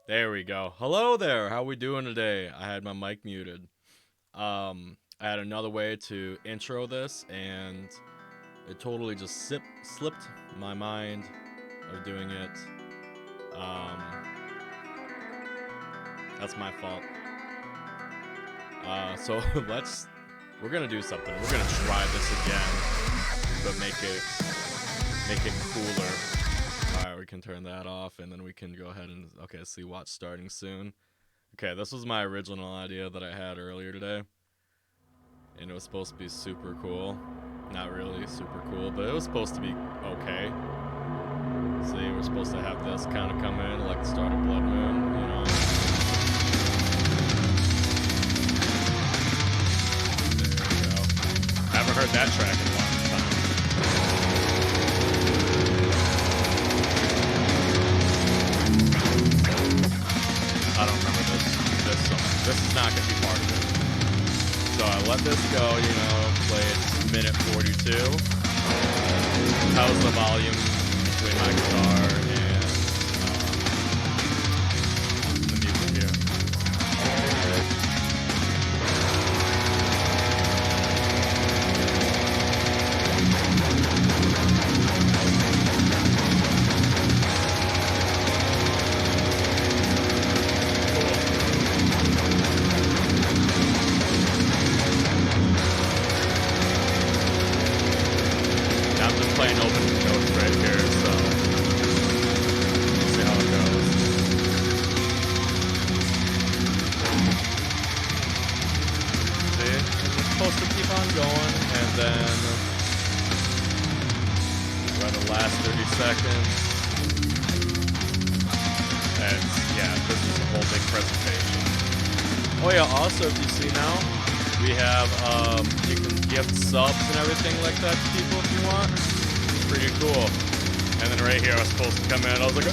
There we go. Hello there. How we doing today? I had my mic muted. I had another way to intro this, and it totally just slipped my mind of doing it. That's my fault. So we're gonna do something. We're gonna try this again, but make it cooler. Alright, we can turn that off, and then we can go ahead and, okay, see watch starting soon. Okay, this was my original idea that I had earlier today. And it was supposed to be super cool. Not really super cool, but it was supposed to be okay. See, we're supposed to have this kind of come in, like the start of Bloodmoon, you know? There we go. I haven't heard that track in a long time. I don't remember this song. This is not going to be part of it. So I let this go, you know, play it minute 42. How's the volume between my guitar and the music here? Playing open notes right here, so we'll see how it goes. See, it's supposed to keep on going, and then we're the last 30 seconds. And yeah, this is a whole big presentation. Oh yeah, also if you see now, we have you can gift subs and everything like that to people if you want. Pretty cool. And then right here I was supposed to come in, I was like,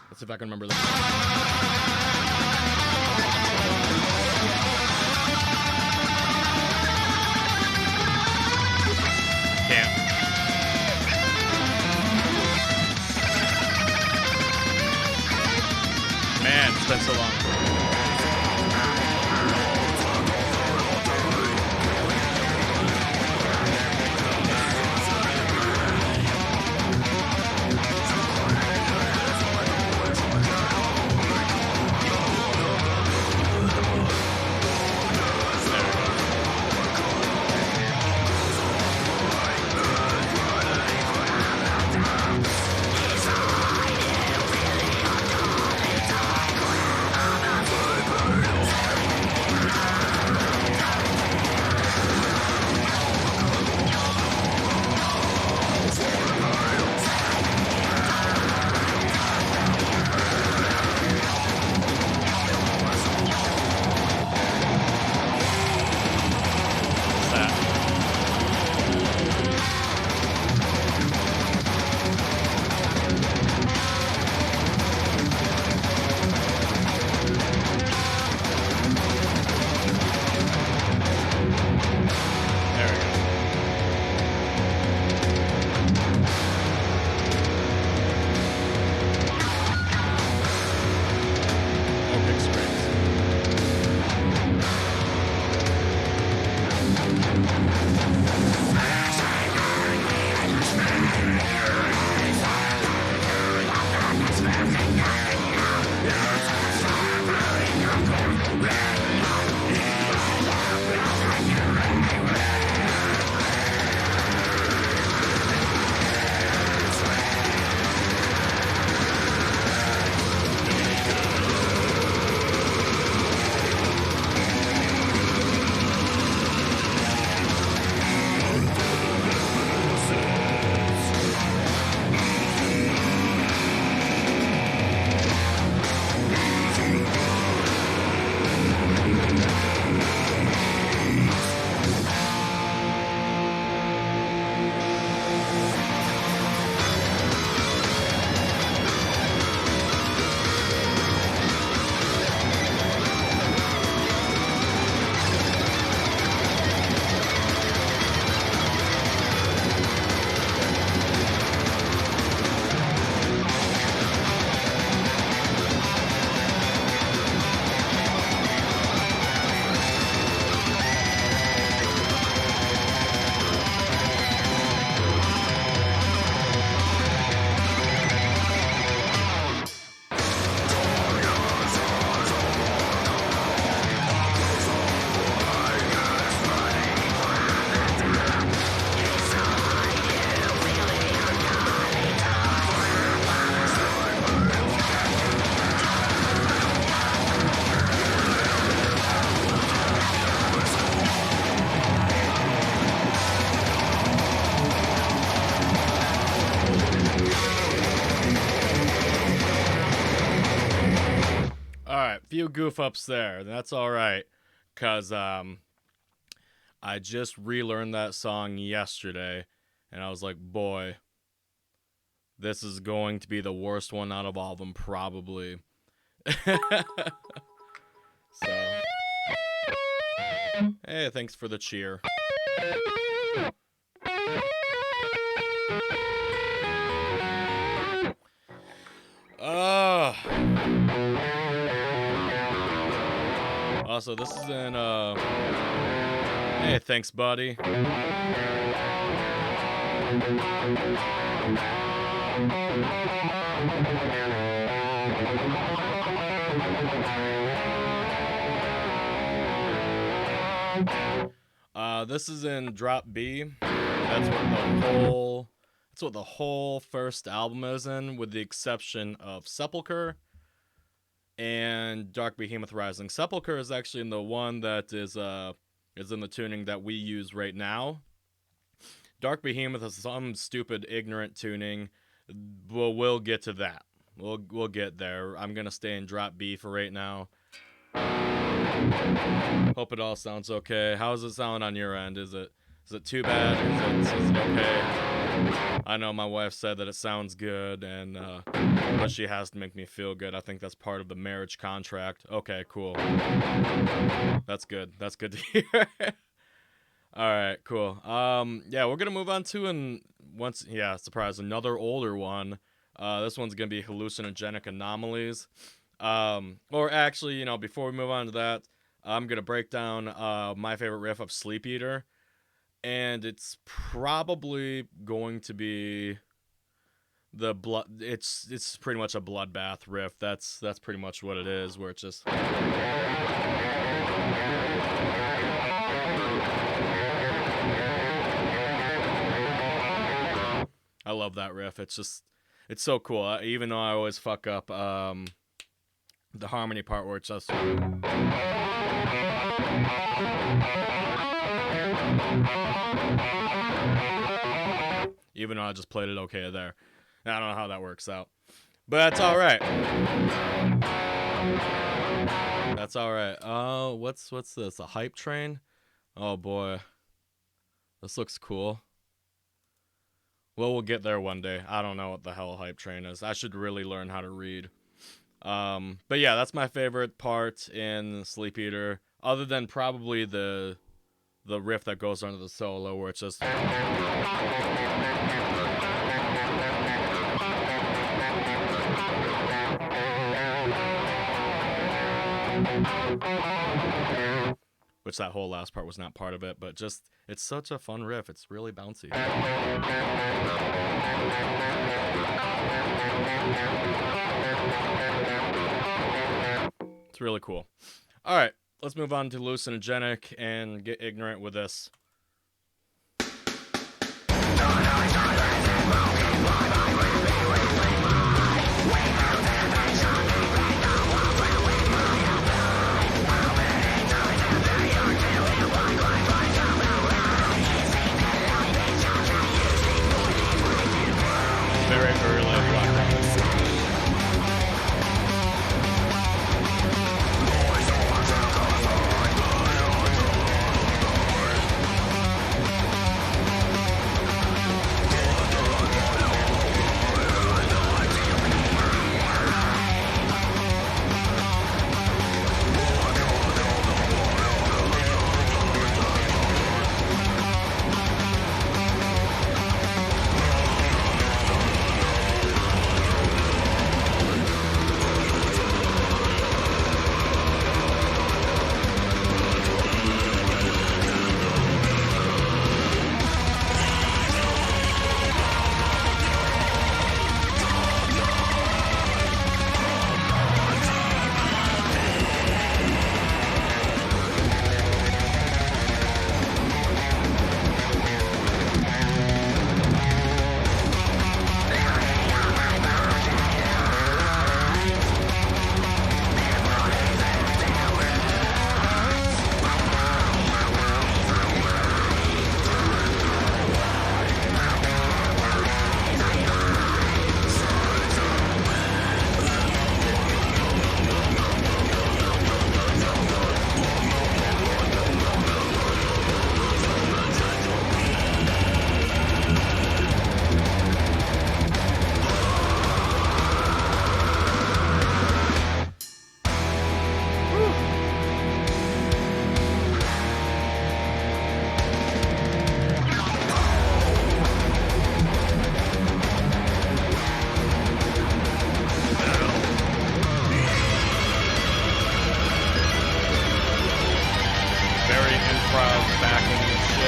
let's see if I can remember this. Can't. Man, it's been so long. few goof ups there. That's all right, cause I just relearned that song yesterday, and I was like, boy, this is going to be the worst one out of all of them, probably. So, hey, thanks for the cheer. Also, this is in, hey, thanks, buddy. This is in drop B. That's what the whole first album is in, with the exception of Sepulchre and Dark Behemoth Rising. Sepulchre is actually in the one that is in the tuning that we use right now. Dark Behemoth is some stupid, ignorant tuning. We'll get to that. We'll get there. I'm gonna stay in drop B for right now. Hope it all sounds okay. How does it sound on your end? Is it too bad? Is it okay? I know my wife said that it sounds good, and but she has to make me feel good. I think that's part of the marriage contract. Okay, cool. That's good. That's good to hear. All right, cool. Yeah, we're gonna move on to surprise, another older one. This one's gonna be Hallucinogenic Anomalies. Or actually, before we move on to that, I'm gonna break down my favorite riff of Sleep Eater, and it's probably going to be the blood. It's pretty much a bloodbath riff. That's pretty much what it is. Where it's just. I love that riff. It's so cool. Even though I always fuck up the harmony part where it's just. Even though I just played it okay there. I don't know how that works out. But that's alright. That's alright. What's this? A hype train? Oh boy. This looks cool. Well, we'll get there one day. I don't know what the hell a hype train is. I should really learn how to read. But yeah, that's my favorite part in Sleep Eater. Other than probably the riff that goes under the solo, where it's just. Which that whole last part was not part of it, but just, it's such a fun riff. It's really bouncy. It's really cool. All right, let's move on to Hallucinogenic and get ignorant with this. Very early rock.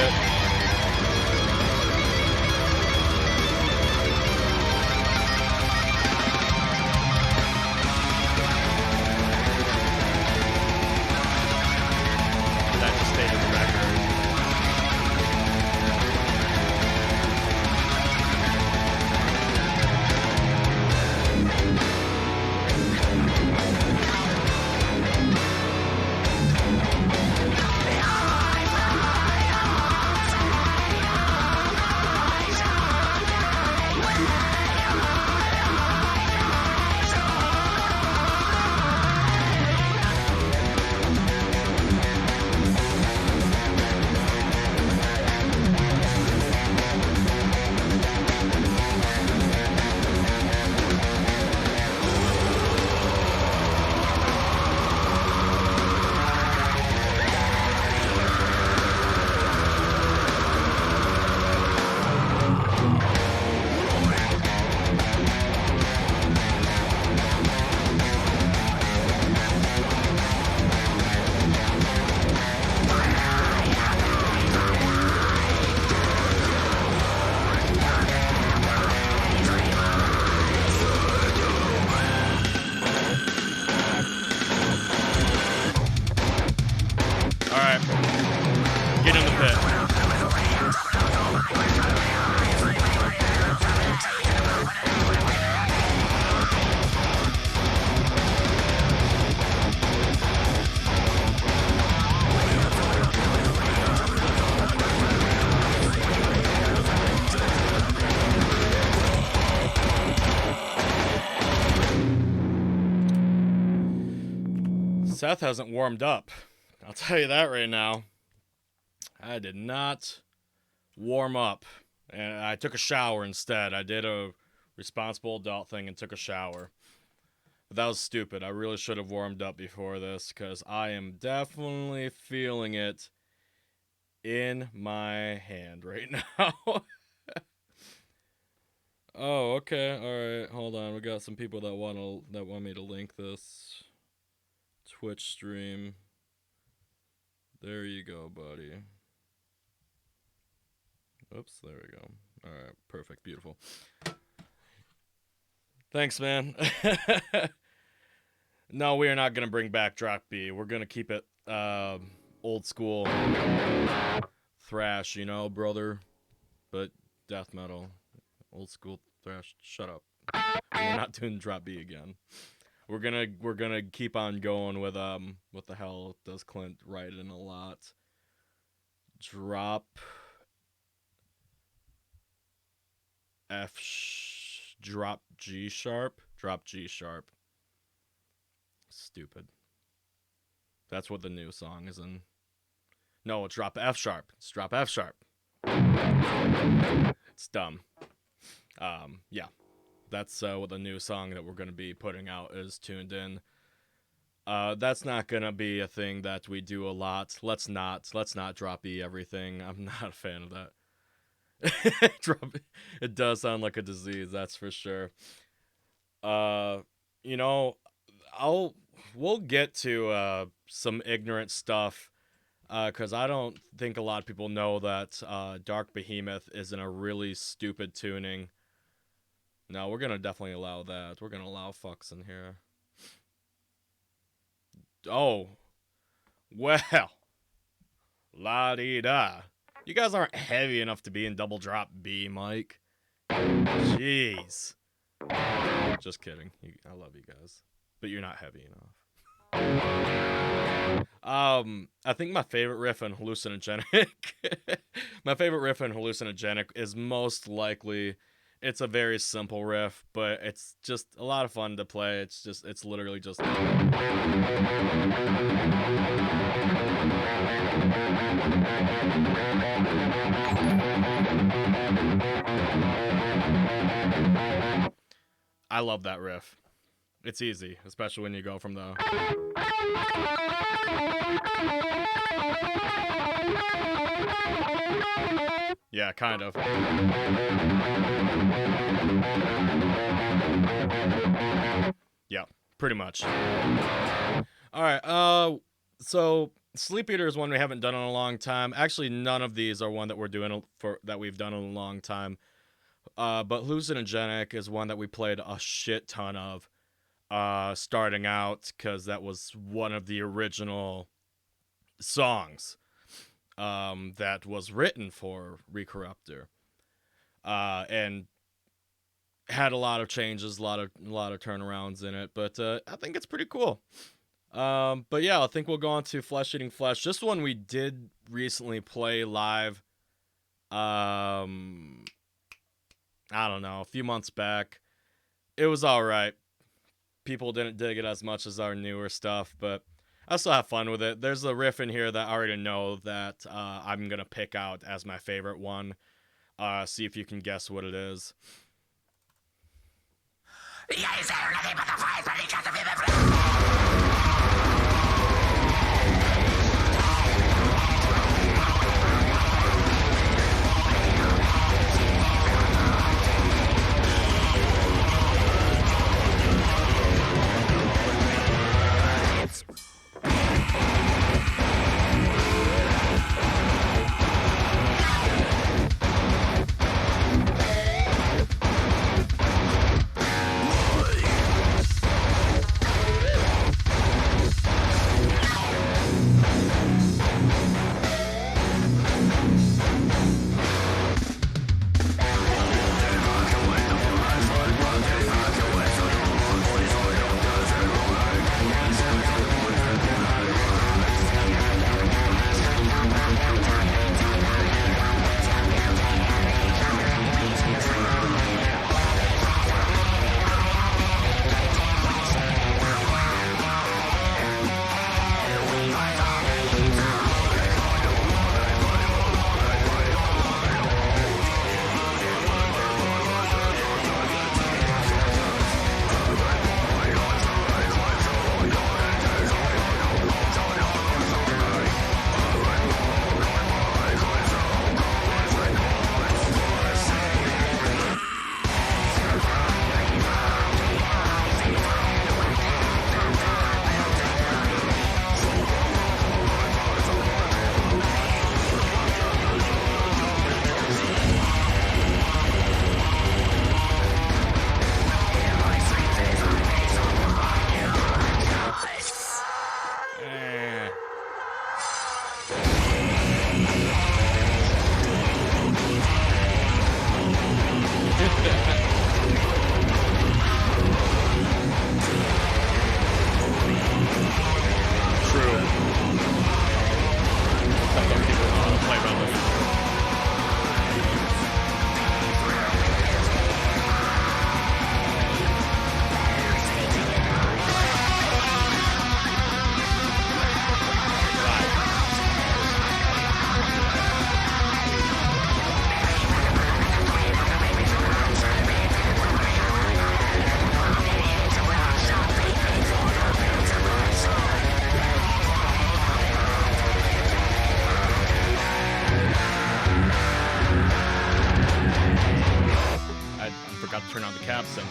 pit. That just stayed in the record. Alright. Get in the pit. Seth hasn't warmed up. I'll tell you that right now. I did not warm up. And I took a shower instead. I did a responsible adult thing and took a shower. But that was stupid. I really should have warmed up before this, because I am definitely feeling it in my hand right now. Oh, okay. Alright, hold on. We got some people that want me to link this Twitch stream. There you go, buddy. Oops, there we go. Alright, perfect, beautiful. Thanks, man. No, we are not going to bring back Drop B. We're going to keep it old school thrash, you know, brother. But death metal. Old school thrash. Shut up. We're not doing Drop B again. We're gonna keep on going with what the hell does Clint write in a lot? Drop drop G sharp. Drop G sharp. Stupid. That's what the new song is in. No, it's drop F sharp. It's drop F sharp. It's dumb. Yeah. That's what the new song that we're going to be putting out is tuned in. That's not going to be a thing that we do a lot. Let's not drop E everything. I'm not a fan of that. It does sound like a disease, that's for sure. You know, we'll get to some ignorant stuff, because I don't think a lot of people know that Dark Behemoth is in a really stupid tuning. No, we're going to definitely allow that. We're going to allow fucks in here. Oh. Well. La-dee-da. You guys aren't heavy enough to be in double drop B, Mike. Jeez. Just kidding. I love you guys. But you're not heavy enough. I think my favorite riff in Hallucinogenic... my favorite riff in Hallucinogenic is most likely... It's a very simple riff, but it's just a lot of fun to play. It's literally just... I love that riff. It's easy, especially when you go from the... Yeah, kind of. Yeah, pretty much. Alright, so Sleep Eater is one we haven't done in a long time. Actually, none of these are one that we've done in a long time. But Hallucinogenic is one that we played a shit ton of starting out, because that was one of the original songs that was written for Recorruptor, and had a lot of changes, a lot of turnarounds in it. But I think it's pretty cool. But yeah, I think we'll go on to Flesh Eating Flesh. This one we did recently play live. I don't know, a few months back. It was all right. People didn't dig it as much as our newer stuff, but I still have fun with it. There's a riff in here that I already know that I'm gonna pick out as my favorite one. See if you can guess what it is. Turn on the capstan.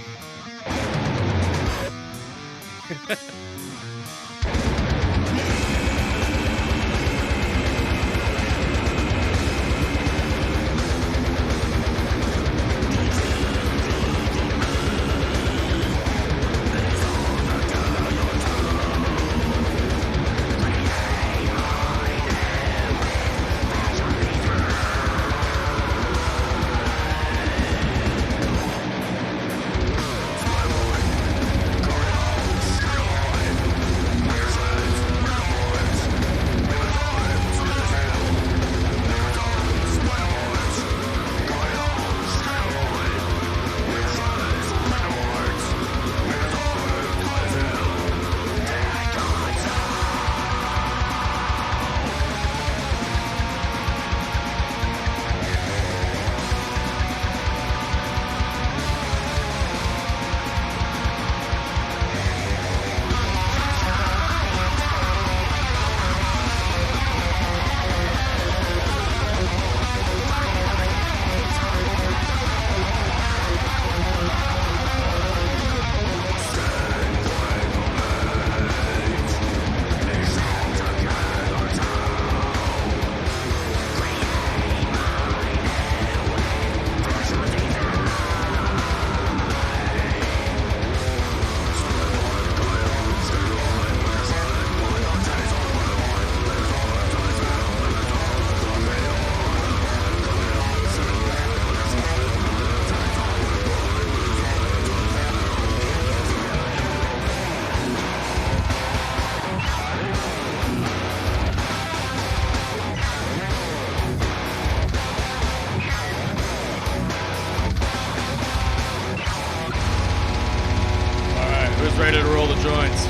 joints.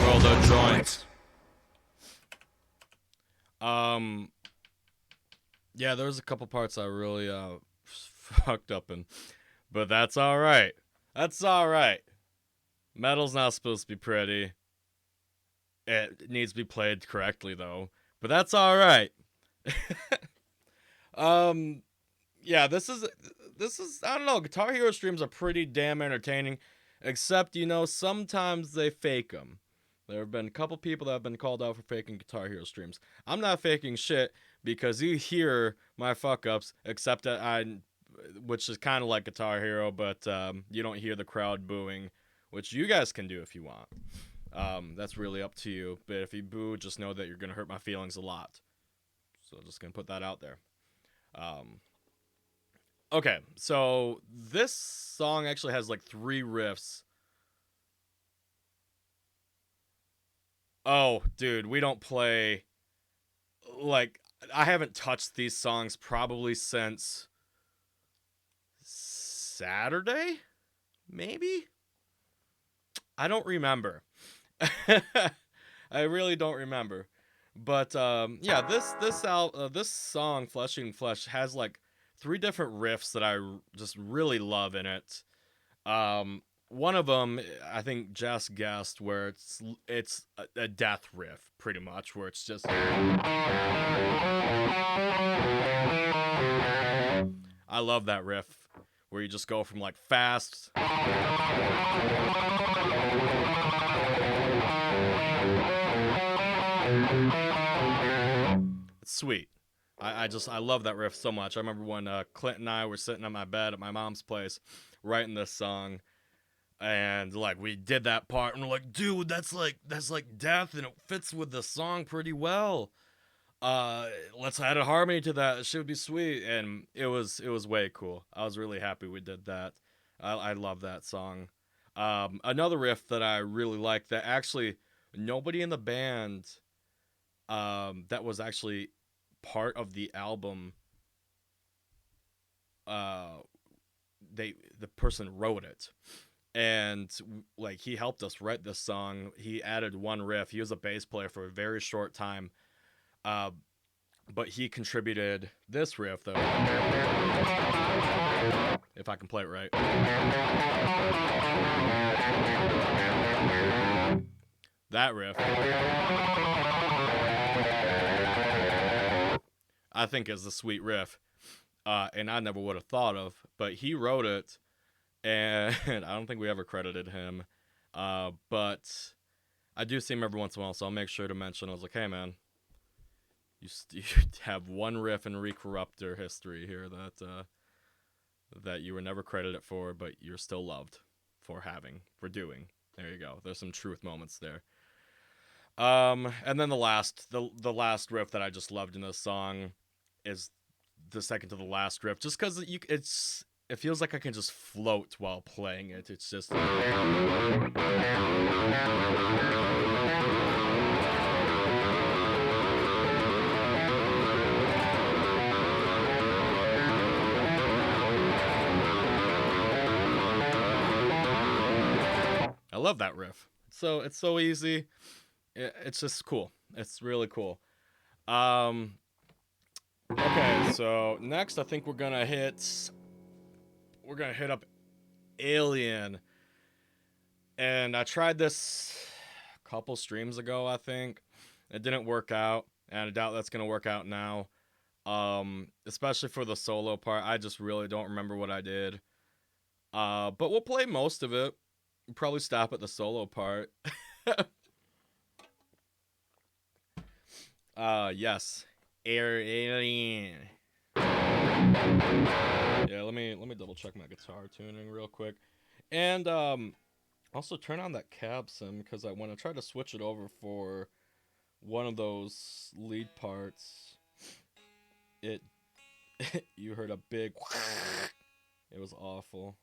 Roll the joints. Yeah, there was a couple parts I really fucked up in, but that's all right. That's all right. Metal's not supposed to be pretty. It needs to be played correctly though, but that's all right. Yeah, this is I don't know. Guitar Hero streams are pretty damn entertaining, except sometimes they fake them. There have been a couple people that have been called out for faking Guitar Hero streams. I'm not faking shit because you hear my fuck ups, except that which is kind of like Guitar Hero, but you don't hear the crowd booing, which you guys can do if you want. That's really up to you. But if you boo, just know that you're gonna hurt my feelings a lot. So just gonna put that out there. Okay, so this song actually has like 3 riffs. Oh, dude, we don't play... Like, I haven't touched these songs probably since... Saturday? Maybe? I don't remember. I really don't remember. But, yeah, this song, Flesh Eating Flesh, has like 3 different riffs that I just really love in it. One of them, I think Jess guessed, where it's a death riff, pretty much, where it's just... I love that riff, where you just go from, like, fast... It's sweet. I love that riff so much. I remember when Clint and I were sitting on my bed at my mom's place writing this song, and like we did that part and we're like, dude, that's like death and it fits with the song pretty well. Let's add a harmony to that. It should be sweet. And it was way cool. I was really happy we did that. I love that song. Another riff that I really like that actually nobody in the band that was actually part of the album, the person wrote it, and like he helped us write this song. He added one riff. He was a bass player for a very short time, but he contributed this riff though, if I can play it right. That riff, I think, is the sweet riff, and I never would have thought of, but he wrote it, and I don't think we ever credited him, but I do see him every once in a while, so I'll make sure to mention. I was like, hey man, you have one riff in Recorruptor history here that you were never credited for, but you're still loved for doing. There you go. There's some truth moments there. And then the last riff that I just loved in this song is the second to the last riff, just because it feels like I can just float while playing it. It's just I love that riff. So it's so easy. It's just cool. It's really cool. Okay, so next I think we're gonna hit up Alien. And I tried this a couple streams ago, I think. It didn't work out, and I doubt that's gonna work out now. Especially for the solo part. I just really don't remember what I did. But we'll play most of it. We'll probably stop at the solo part. Yes. Alien. Yeah, let me double check my guitar tuning real quick. And also turn on that cab sim, because I want to try to switch it over for one of those lead parts. You heard a big it was awful.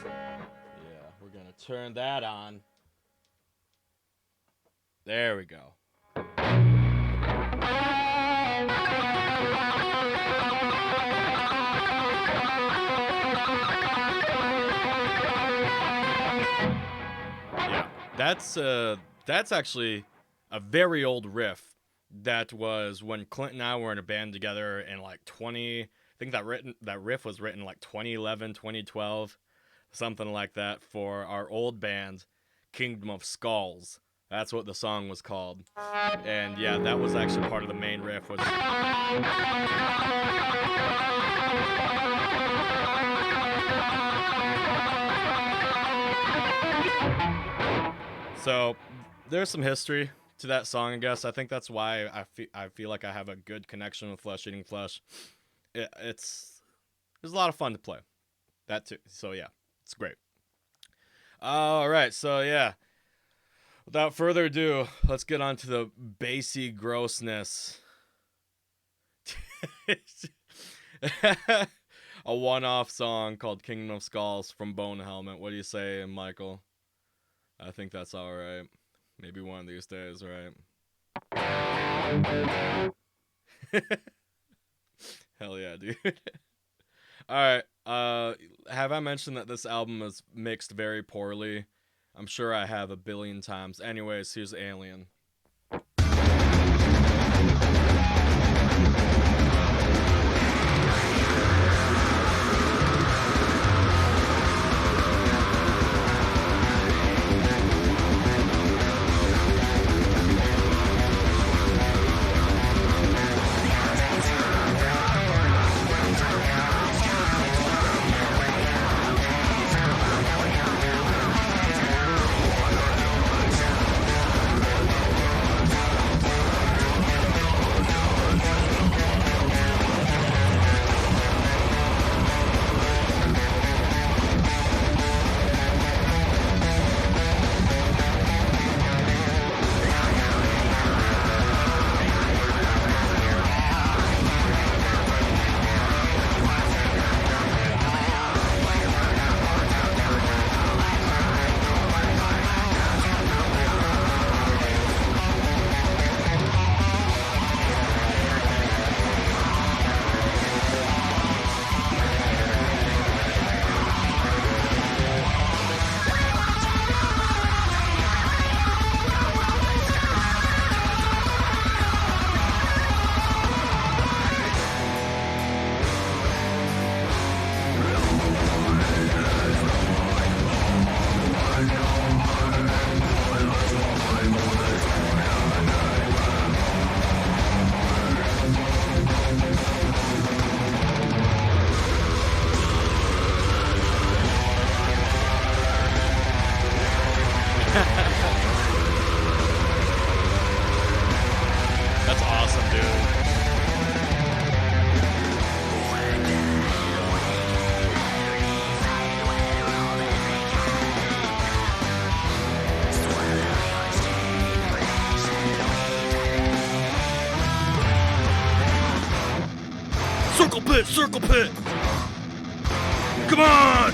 Yeah, we're gonna turn that on. There we go. That's actually a very old riff. That was when Clint and I were in a band together in like 20. I think that riff was written like 2011, 2012, something like that for our old band, Kingdom of Skulls. That's what the song was called. And yeah, that was actually part of the main riff. Was so there's some history to that song, I guess. I think that's why I feel like I have a good connection with Flesh Eating Flesh. It's a lot of fun to play. That too. So yeah, it's great. All right, so yeah. Without further ado, let's get on to the bassy grossness. A one-off song called Kingdom of Skulls from Bone Helmet. What do you say, Michael? I think that's all right. Maybe one of these days, right? Hell yeah, dude. All right. Have I mentioned that this album is mixed very poorly? I'm sure I have a billion times. Anyways, here's Alien. That's awesome, dude. Circle pit! Come on!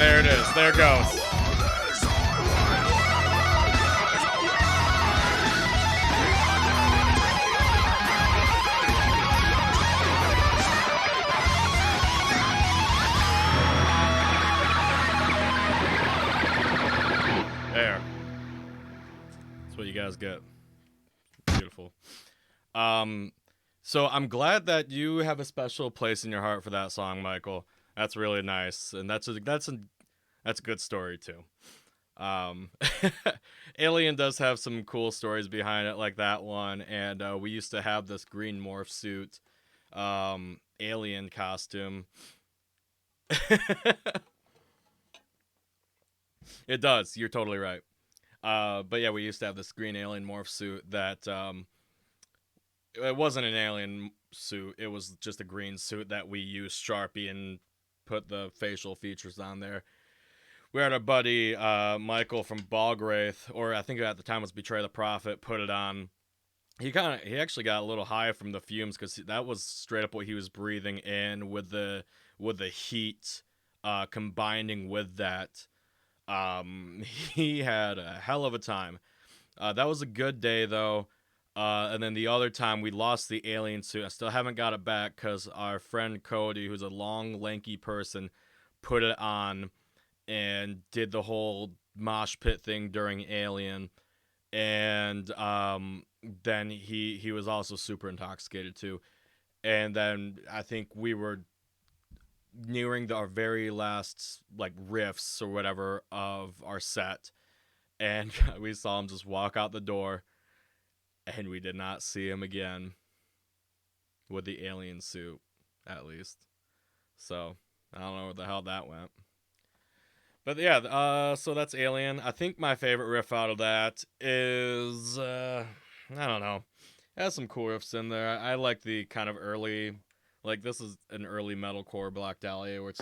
there it is. There it goes. There. That's what you guys get. Beautiful. So I'm glad that you have a special place in your heart for that song, Michael. That's really nice, and that's a good story too. Alien does have some cool stories behind it, like that one, and we used to have this green morph suit, alien costume. It does. You're totally right. But yeah, we used to have this green alien morph suit that it wasn't an alien suit. It was just a green suit that we used Sharpie and put the facial features on there. We had our buddy Michael from Bogwraith, or I think at the time was Betray the Prophet, put it on. He actually got a little high from the fumes because that was straight up what he was breathing in with the heat combining with that. He had a hell of a time. That was a good day though. And then the other time we lost the alien suit. I still haven't got it back because our friend Cody, who's a long, lanky person, put it on and did the whole mosh pit thing during Alien. And then he was also super intoxicated too. And then I think we were nearing our very last like riffs or whatever of our set, and we saw him just walk out the door, and we did not see him again with the alien suit, at least. So I don't know where the hell that went. But yeah, so that's Alien. I think my favorite riff out of that is I don't know. It has some cool riffs in there. I like the kind of early, like this is an early metalcore Black Dahlia where it's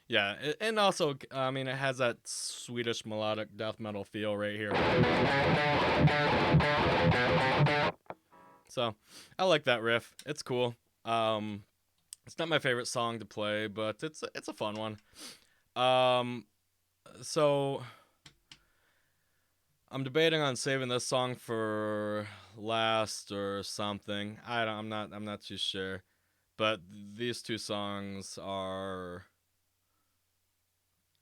yeah, and also, I mean, it has that Swedish melodic death metal feel right here. So, I like that riff. It's cool. It's not my favorite song to play, but it's a fun one. So I'm debating on saving this song for last or something. I'm not too sure. But these two songs are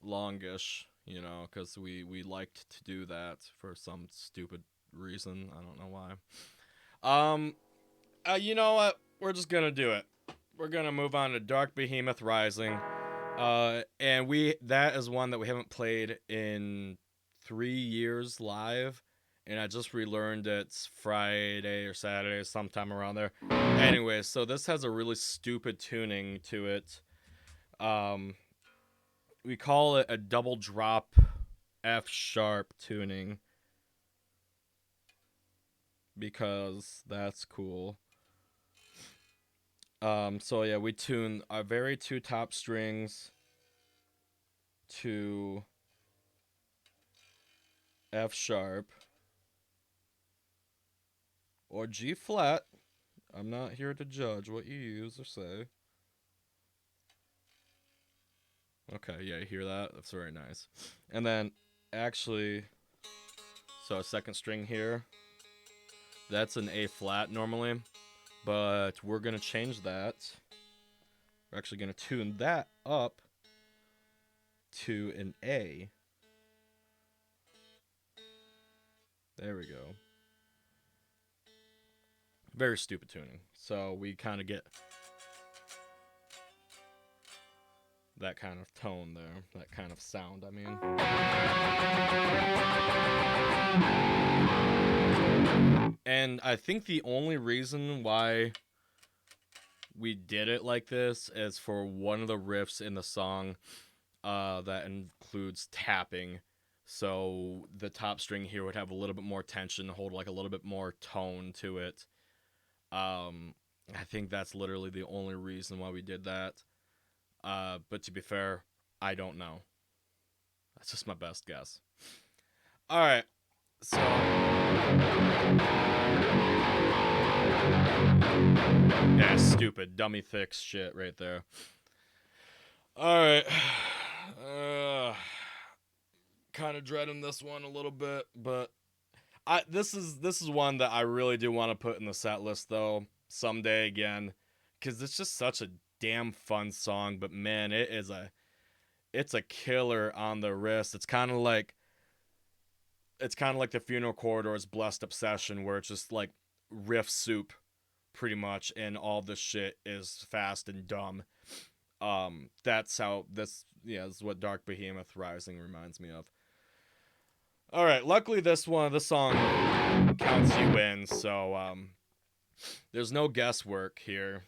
longish, you know, because we liked to do that for some stupid reason. I don't know why. You know what? We're just gonna do it. We're gonna move on to Dark Behemoth Rising. And that is one that we haven't played in 3 years live, and I just relearned it's Friday or Saturday, sometime around there. Anyway, so this has a really stupid tuning to it. We call it a double drop F sharp tuning because that's cool. So yeah, we tune our very two top strings to F sharp or G flat. I'm not here to judge what you use or say. Okay, yeah, you hear that? That's very nice. And then, actually, so a second string here, that's an A flat normally, but we're going to change that. We're actually going to tune that up to an A. There we go. Very stupid tuning. So we kind of get that kind of tone there, that kind of sound, I mean. And I think the only reason why we did it like this is for one of the riffs in the song that includes tapping. So the top string here would have a little bit more tension, hold like a little bit more tone to it. I think that's literally the only reason why we did that. But to be fair, I don't know. That's just my best guess. All right, so yeah, stupid, dummy fix shit right there. All right, kind of dreading this one a little bit, but this is one that I really do want to put in the set list though someday again, because it's just such a damn fun song. But man, it's a killer on the wrist. It's kind of like the Funeral Corridor's Blessed Obsession, where it's just like riff soup, pretty much, and all this shit is fast and dumb. That's how this is what Dark Behemoth Rising reminds me of. All right, luckily this song counts you in, so there's no guesswork here.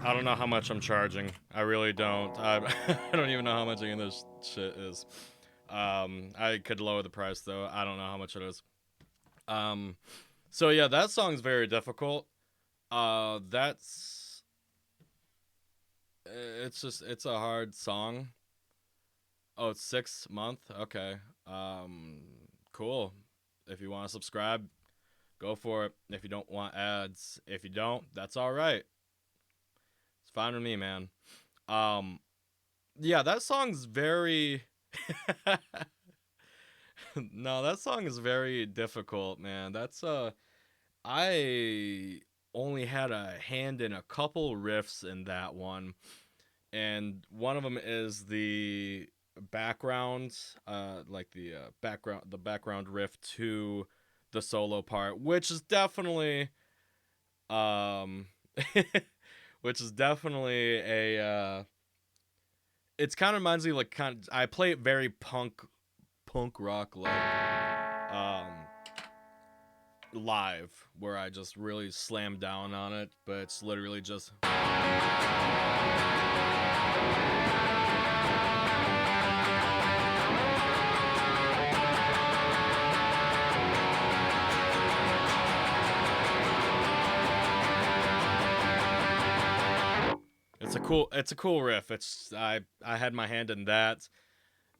I don't know how much I'm charging. I really don't. I don't even know how much any of this shit is. I could lower the price though. I don't know how much it is. So yeah, that song's very difficult. That's it's a hard song. Oh, it's 6 month. Okay. Cool. If you want to subscribe, go for it. If you don't want ads, if you don't, that's all right. It's fine with me, man. Yeah, that song's very. No, that song is very difficult, man. I only had a hand in a couple riffs in that one, and one of them is the background, like the background riff to the solo part, which is definitely, um, which is definitely a. It's kind of reminds me like I play it very punk rock like, um, live, where I just really slam down on it, but it's literally just. It's a cool riff. I had my hand in that,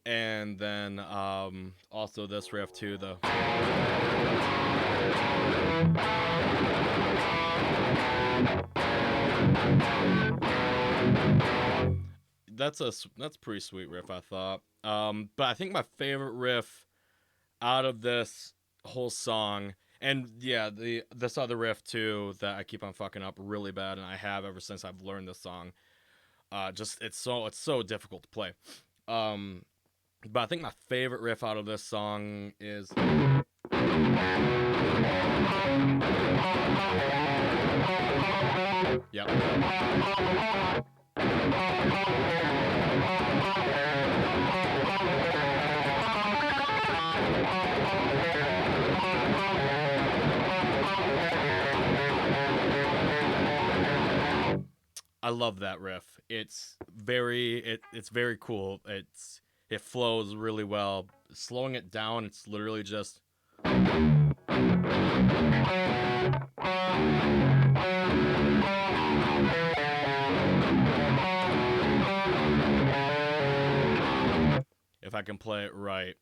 and then also this riff too. That's a pretty sweet riff, I thought. But I think my favorite riff out of this whole song, and yeah, this other riff too that I keep on fucking up really bad, and I have ever since I've learned this song. Just it's so difficult to play. But I think my favorite riff out of this song is. Yep. I love that riff. It's very cool. It flows really well. Slowing it down, it's literally just. If I can play it right.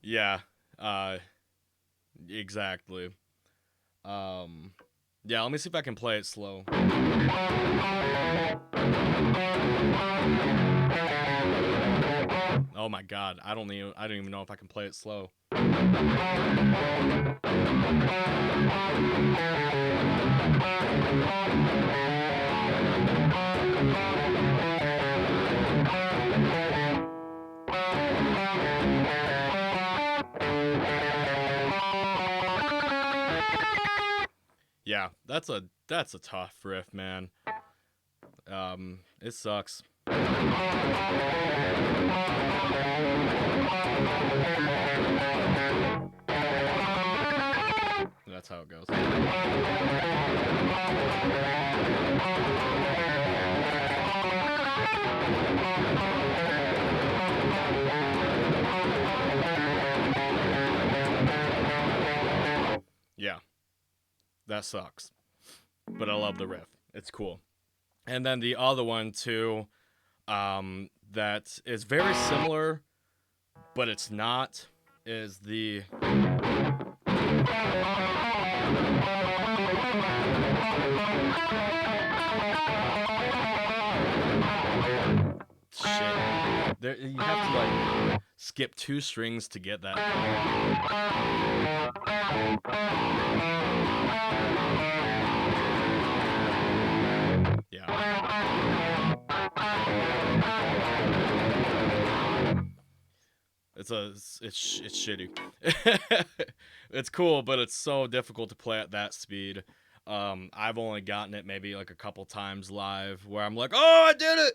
Yeah. Exactly. Yeah, let me see if I can play it slow. Oh my god, I don't even know if I can play it slow. Yeah, that's a tough riff, man. It sucks. That's how it goes. Yeah. That sucks. But I love the riff. It's cool. And then the other one too, that is very similar, but it's not, is the. Shit. You have to like skip 2 strings to get that. Yeah. It's shitty. It's cool, but it's so difficult to play at that speed. I've only gotten it maybe like a couple times live where I'm like, oh, I did it!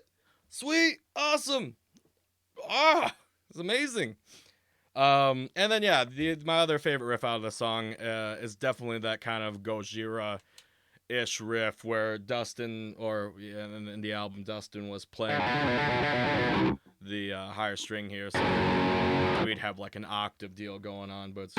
Sweet, awesome, ah, it's amazing. And then yeah, my other favorite riff out of the song is definitely that kind of Gojira-ish riff where Dustin, or yeah, in the album, Dustin was playing the higher string here, so we'd have like an octave deal going on, but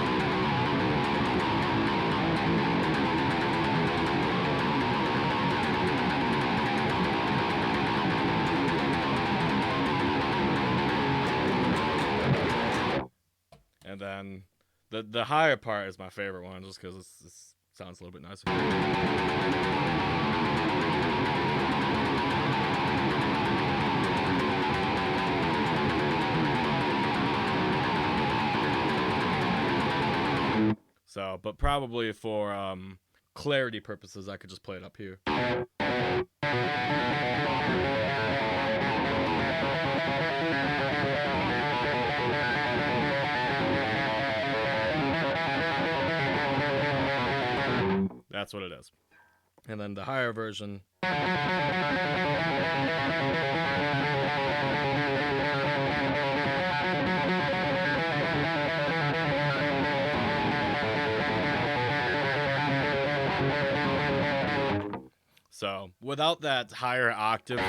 and then the higher part is my favorite one, just because it sounds a little bit nicer. So, but probably for clarity purposes, I could just play it up here. That's what it is. And then the higher version. So without that higher octave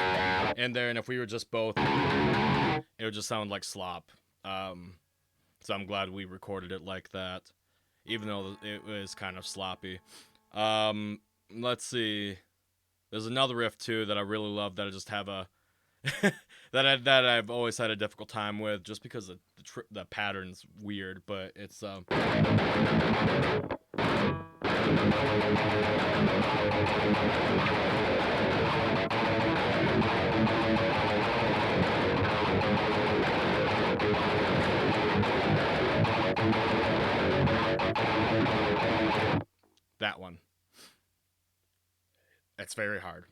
in there, and if we were just both, it would just sound like slop. So I'm glad we recorded it like that, even though it was kind of sloppy. Let's see. There's another riff too that I really love that I just have a that I've always had a difficult time with, just because the pattern's weird, but it's that one. It's very hard.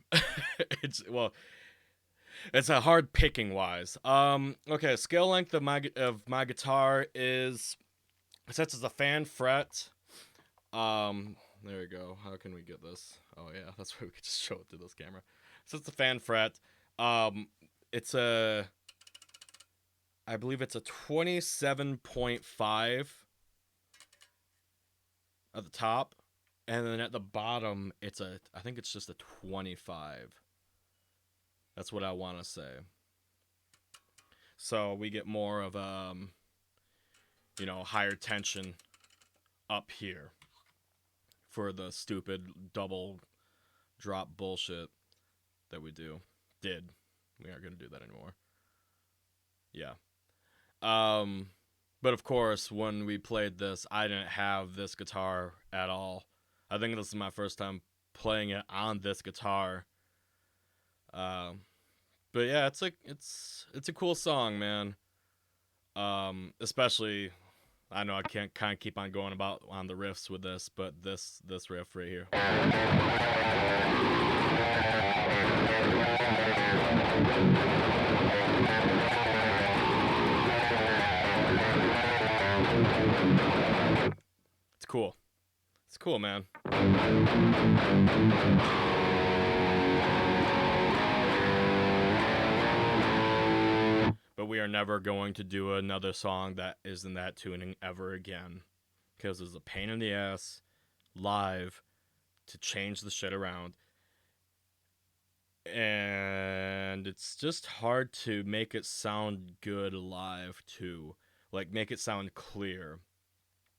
It's a hard picking wise. Okay, scale length of my guitar is, since it's a fan fret. There we go. How can we get this? Oh yeah, that's why we could just show it through this camera. So it's a fan fret. It's I believe it's a 27.5 at the top, and then at the bottom I think it's just a 25. That's what I want to say. So we get more of higher tension up here for the stupid double drop bullshit that we did. We aren't gonna do that anymore. Yeah. But of course, when we played this, I didn't have this guitar at all. I think this is my first time playing it on this guitar. But yeah, it's a cool song, man. Especially, I know I can't kind of keep on going about on the riffs with this, but this riff right here. It's cool. It's cool, man. But we are never going to do another song that is in that tuning ever again, because it's a pain in the ass live to change the shit around, and it's just hard to make it sound good live too, like make it sound clear,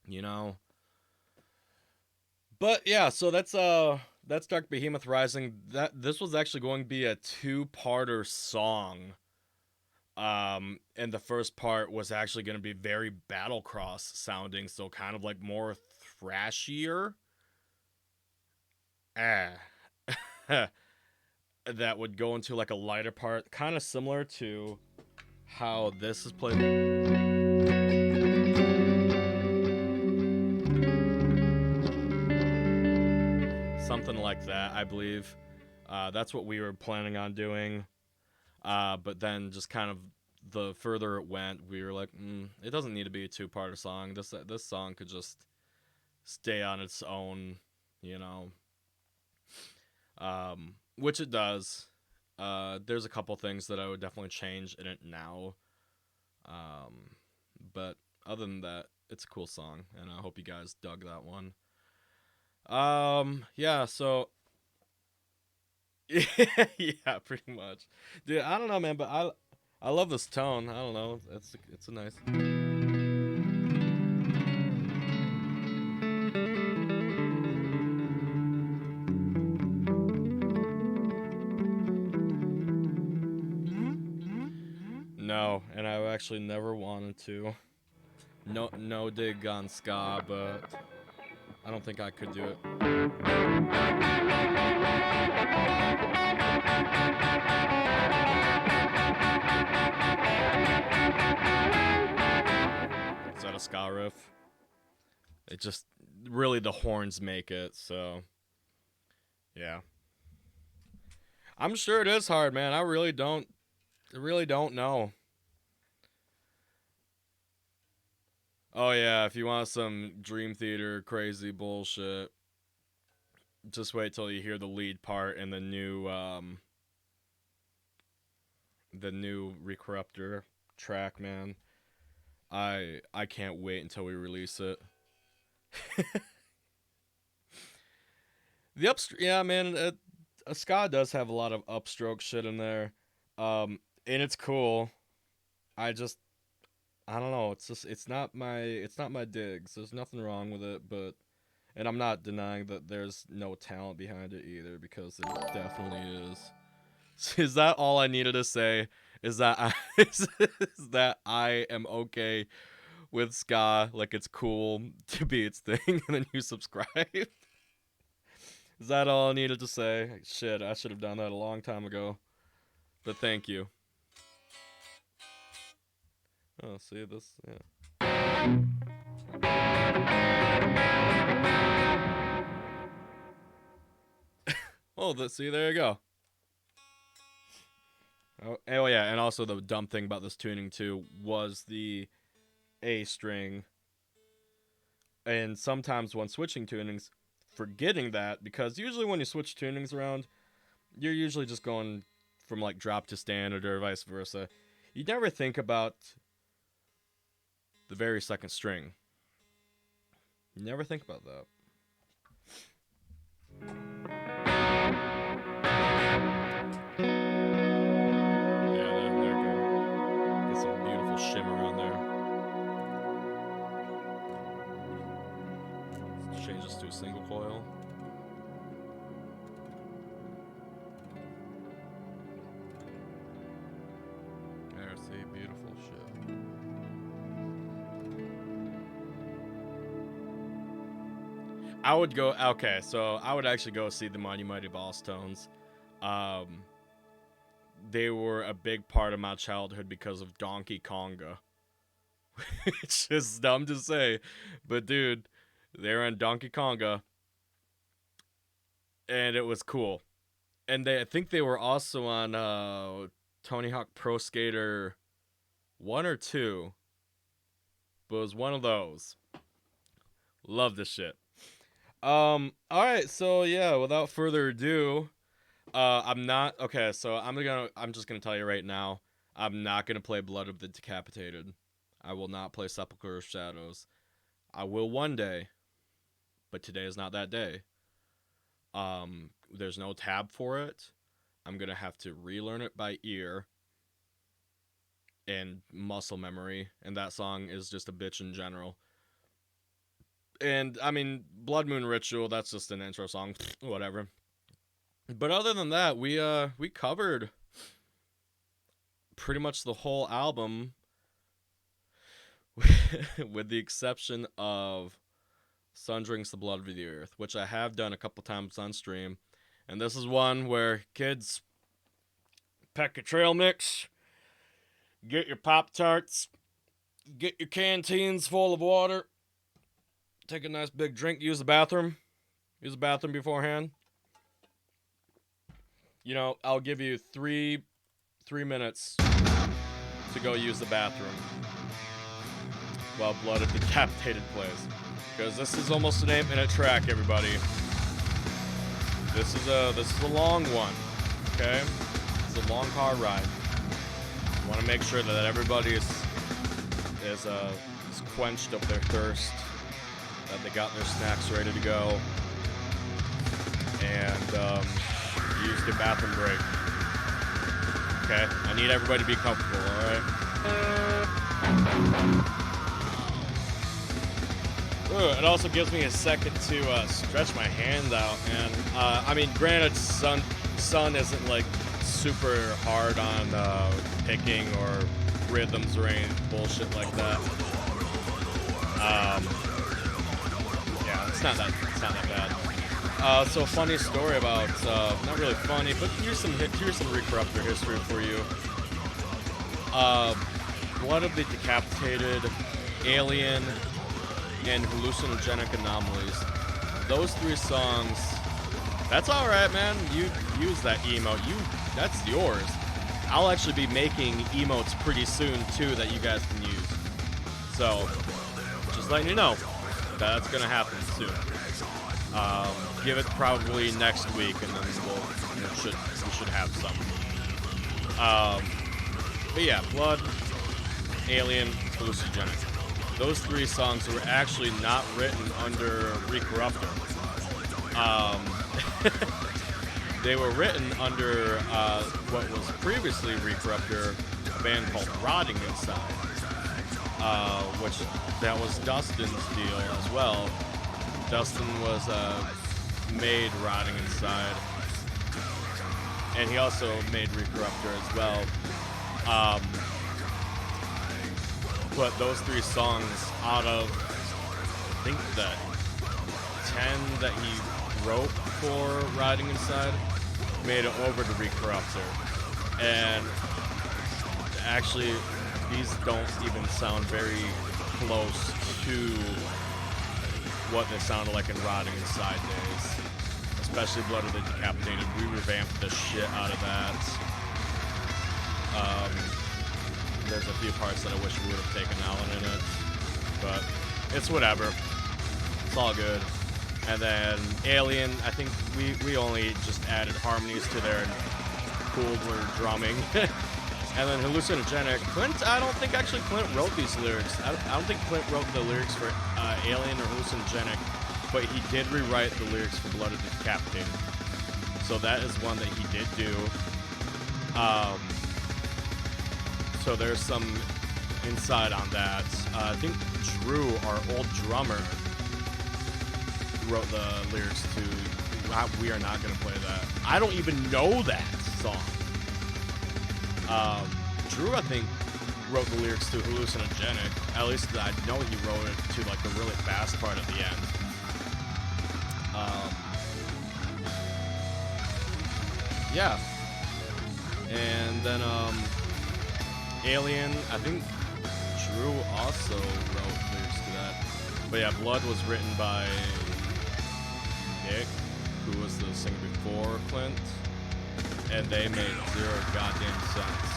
you know. But yeah, so that's Dark Behemoth Rising. This was actually going to be a two-parter song. And the first part was actually going to be very Battlecross sounding, so kind of like more thrashier. That would go into like a lighter part, kind of similar to how this is played. Something like that, I believe. That's what we were planning on doing. But then just kind of the further it went, we were like, it doesn't need to be a two-parter song. This song could just stay on its own, you know. Which it does. There's a couple things that I would definitely change in it now. But other than that, it's a cool song, and I hope you guys dug that one. Yeah, so yeah, pretty much, dude. I don't know, man, but I love this tone. I don't know, it's a nice. No, and I actually never wanted to. No dig on ska, but I don't think I could do it. Is that a ska riff? It just really the horns make it, so yeah. I'm sure it is hard, man. I really don't know. Oh yeah, if you want some Dream Theater crazy bullshit, just wait till you hear the lead part in the new Recorruptor track, man. I can't wait until we release it. Yeah, man, a ska does have a lot of upstroke shit in there, and it's cool. I just I don't know. It's not my digs. There's nothing wrong with it, but and I'm not denying that there's no talent behind it either because it definitely is. Is that all I needed to say? Is that is that I am okay with ska, like it's cool to be its thing, and then you subscribe? Is that all I needed to say? Shit, I should have done that a long time ago. But thank you. Oh, see this? Yeah. See, there you go. Oh yeah, and also the dumb thing about this tuning too was the A string. And sometimes when switching tunings, forgetting that, because usually when you switch tunings around, you're usually just going from like drop to standard or vice versa. You never think about the very second string. You never think about that. Yeah, there you go. Get some beautiful shimmer on there. Let's change this to a single coil. There, see, beautiful shit. I would go. Okay, so I would actually go see the Mighty Mighty Boss Tones. They were a big part of my childhood because of Donkey Konga. It's just dumb to say, but dude, they're in Donkey Konga, and it was cool. And I think they were also on Tony Hawk Pro Skater 1 or 2, but it was one of those. Love this shit. All right, so yeah, without further ado, I'm not okay. So I'm just gonna tell you right now, I'm not gonna play Blood of the Decapitated. I will not play Sepulchre of Shadows. I will one day, but today is not that day. There's no tab for it. I'm gonna have to relearn it by ear and muscle memory, and that song is just a bitch in general. And I mean, Bloodmoon Ritual, that's just an intro song, whatever. But other than that, we covered pretty much the whole album, with the exception of Sun Drinks the Blood of the Earth, which I have done a couple times on stream. And this is one where kids pack your trail mix, get your Pop-Tarts, get your canteens full of water, take a nice big drink, use the bathroom beforehand. You know, I'll give you three minutes to go use the bathroom while Blood of the Decapitated plays. Because this is almost an 8-minute track, everybody. This is a long one, okay? It's a long car ride. I want to make sure that everybody is quenched of their thirst, that they got their snacks ready to go, and used a bathroom break. Okay, I need everybody to be comfortable, alright? It also gives me a second to stretch my hand out, and I mean, granted, Sun isn't like super hard on picking or rhythms or any bullshit like that. Yeah, it's not that bad. So funny story about not really funny, but here's some Recorruptor history for you. Blood of the Decapitated, Alien, and Hallucinogenic Anomalies. Those 3 songs. That's all right, man. You use that emote. That's yours. I'll actually be making emotes pretty soon too that you guys can use. So, just letting you know that's gonna happen soon. Give it probably next week, and then we should have some. But yeah, Blood, Alien, Hallucinogenic. Those 3 songs were actually not written under Recorruptor. They were written under what was previously Recorruptor, a band called Rotting Inside, which that was Dustin's deal as well. Dustin was made Rotting Inside, and he also made Recorruptor as well. But those 3 songs out of, I think, the 10 that he wrote for Rotting Inside, made it over to Recorruptor. And actually, these don't even sound very close to what they sounded like in Rotting Inside days. Especially Blood of the Decapitated. We revamped the shit out of that. There's a few parts that I wish we would have taken out in it, but it's whatever. It's all good. And then Alien, I think we only just added harmonies to their cooler drumming. And then Hallucinogenic, I don't think actually Clint wrote these lyrics. I don't think Clint wrote the lyrics for Alien or Hallucinogenic, but he did rewrite the lyrics for Blood of the Decapitated. So that is one that he did do. So there's some insight on that. I think Drew, our old drummer, wrote the lyrics to We Are Not Gonna Play That. I don't even know that song. Drew, I think, wrote the lyrics to Hallucinogenic. At least I know he wrote it to like the really fast part at the end. Yeah. And then Alien, I think Drew also wrote lyrics to that. But yeah, Blood was written by Nick, who was the singer before Clint, and they made zero goddamn sense.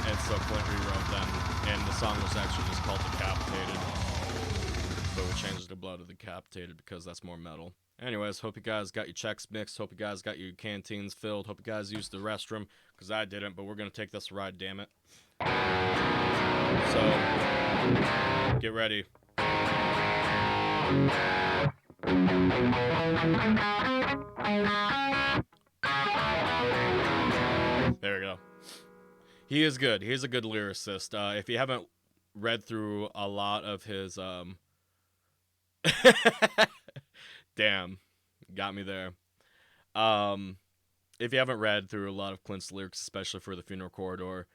And so Clint rewrote them, and the song was actually just called Decapitated. But we changed it to Blood of the Decapitated because that's more metal. Anyways, hope you guys got your checks mixed. Hope you guys got your canteens filled. Hope you guys used the restroom, because I didn't, but we're going to take this ride, damn it. So, get ready. There we go. He is good. He's a good lyricist. If you haven't read through a lot of his... Damn. Got me there. If you haven't read through a lot of Clint's lyrics, especially for The Funeral Corridor,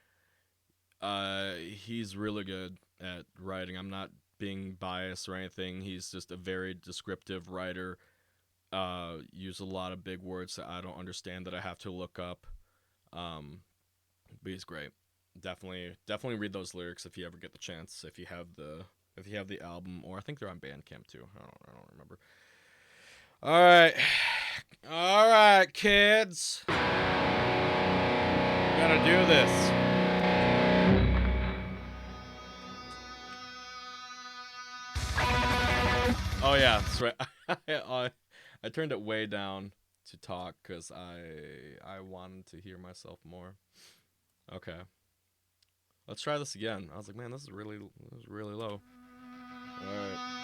he's really good at writing. I'm not being biased or anything. He's just a very descriptive writer. Use a lot of big words that I don't understand that I have to look up. But he's great. Definitely read those lyrics if you ever get the chance. If you have the album, or I think they're on Bandcamp too. I don't remember. All right, kids. Gotta do this. Oh yeah, that's right. I turned it way down to talk because I wanted to hear myself more. Okay. Let's try this again. I was like, man, this is really low. All right.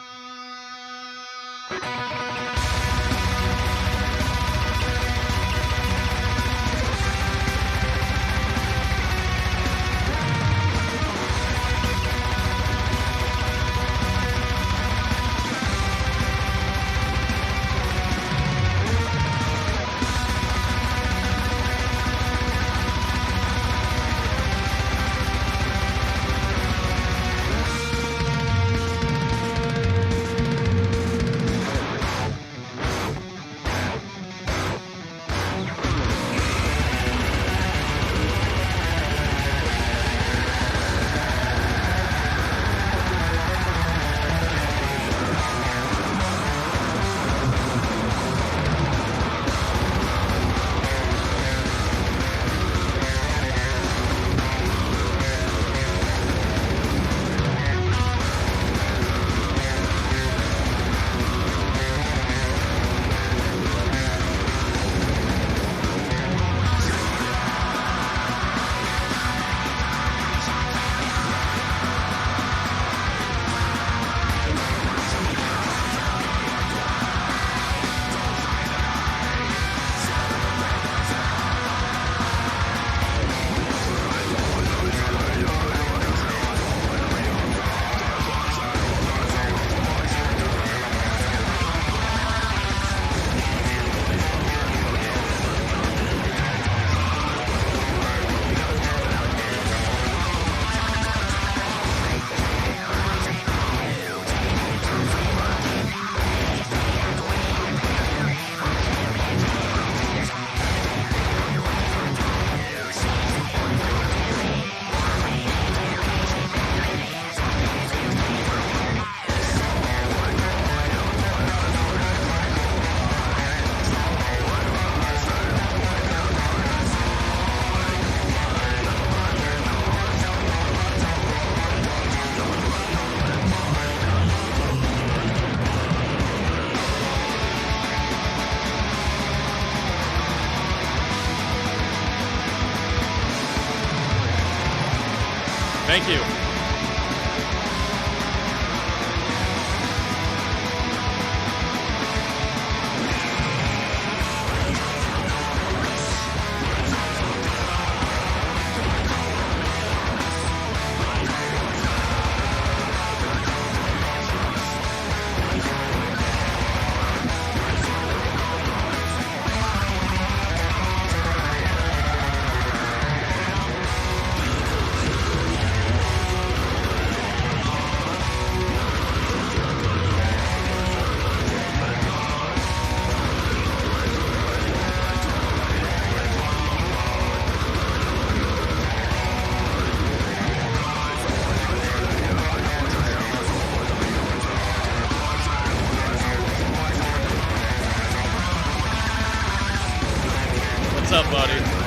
Thank you. What's up, buddy?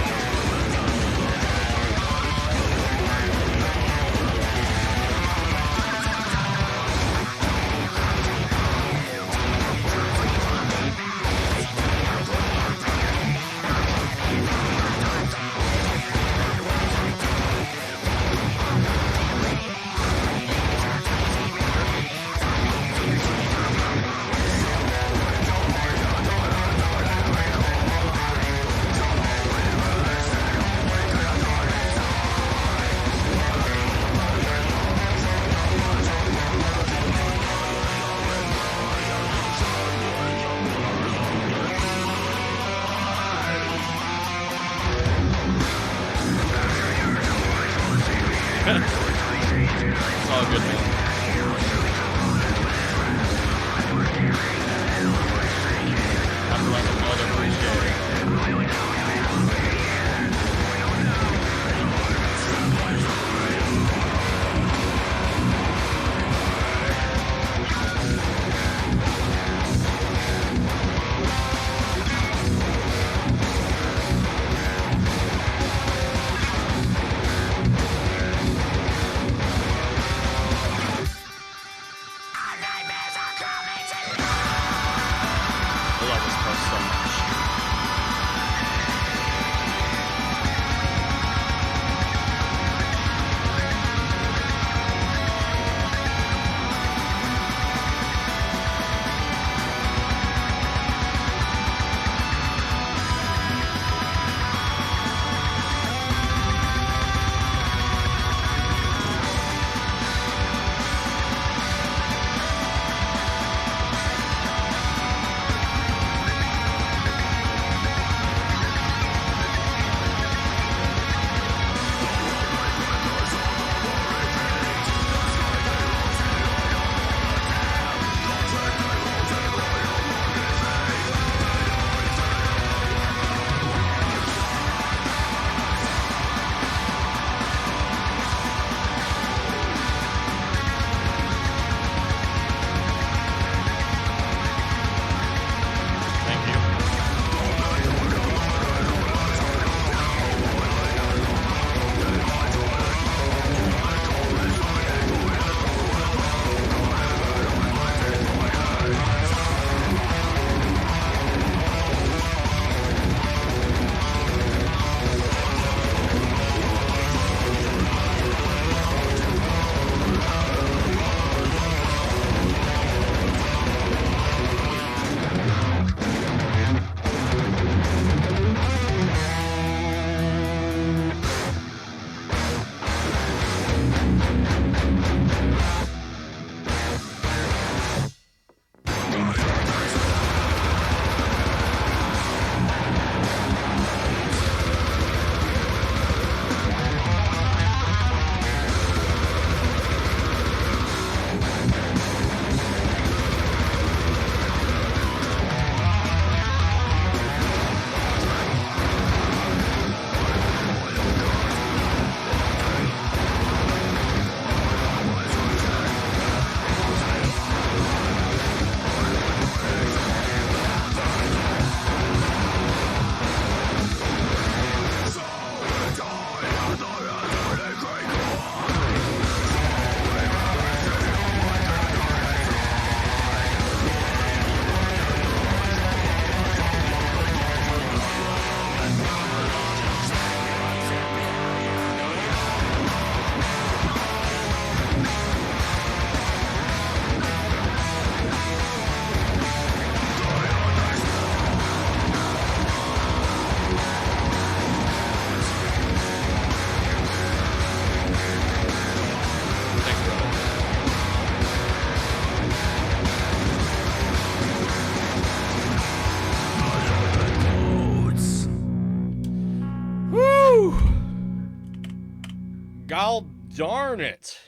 gall darn it.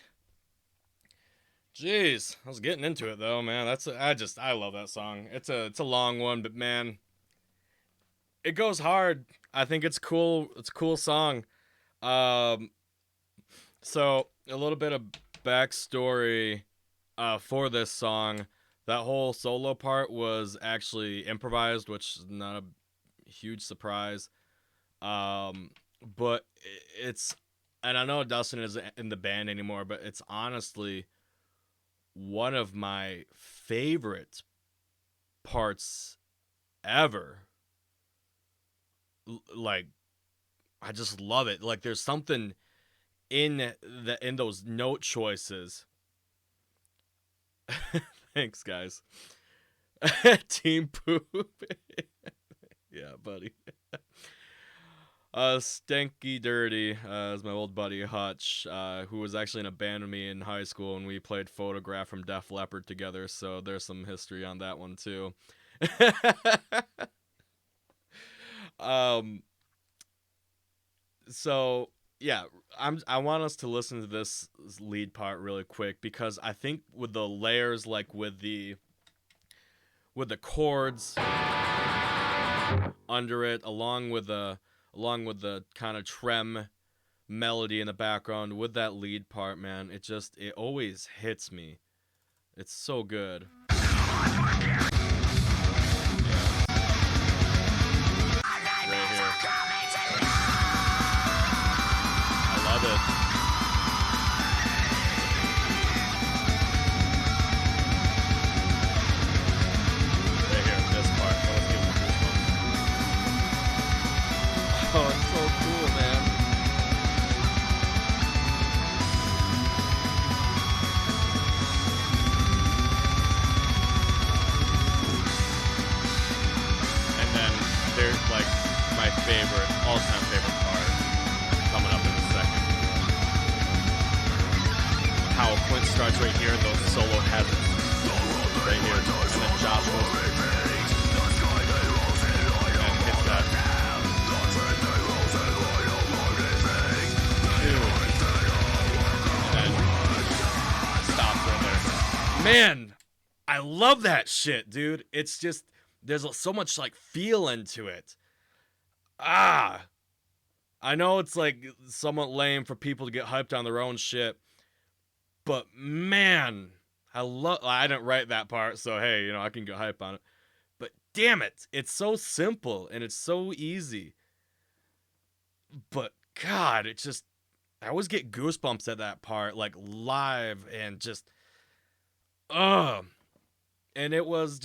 Jeez, I was getting into it though, man. I love that song. It's a long one, but man, it goes hard. I think it's cool. It's a cool song. So a little bit of backstory for this song. That whole solo part was actually improvised, which is not a huge surprise. But it's, and I know Dustin isn't in the band anymore, but it's honestly one of my favorite parts ever. Like, I just love it. Like, there's something in those note choices. Thanks, guys. Team poop. Yeah, buddy. Stanky Dirty is my old buddy Hutch, who was actually in a band with me in high school, and we played Photograph from Def Leppard together, so there's some history on that one too. So yeah, I want us to listen to this lead part really quick, because I think with the layers, like with the chords under it, along with the kind of trem melody in the background with that lead part, man, it always hits me. It's so good. Yeah. Right here. I love it. Right here, this part. Oh, it's so cool, man. And then there's like my favorite, all-time favorite part coming up in a second. How Quint starts right here, the solo has it right here, and then Josh goes and hits that. Man, I love that shit, dude. It's just, there's so much like feel into it. I know it's like somewhat lame for people to get hyped on their own shit, but man, I didn't write that part, so hey, I can get hype on it. But damn it, it's so simple and it's so easy. But God, I always get goosebumps at that part, like live, and just, and it was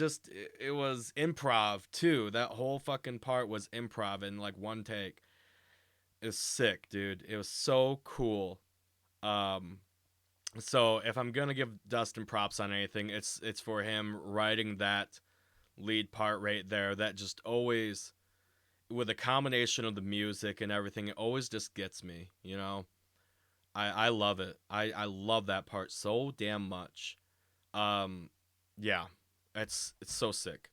improv too. That whole fucking part was improv in like one take. It was sick, dude. It was so cool. So if I'm gonna give Dustin props on anything, it's for him writing that lead part right there. That just always, with a combination of the music and everything, it always just gets me. I love it. I love that part so damn much. Yeah, it's so sick.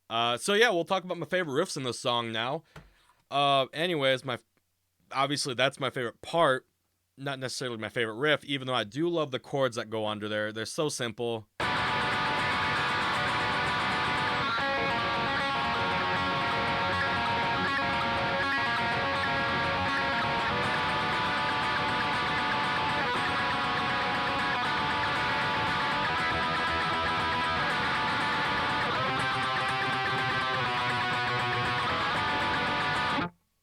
So yeah, we'll talk about my favorite riffs in this song now. Anyways, obviously that's my favorite part, not necessarily my favorite riff, even though I do love the chords that go under there. They're so simple.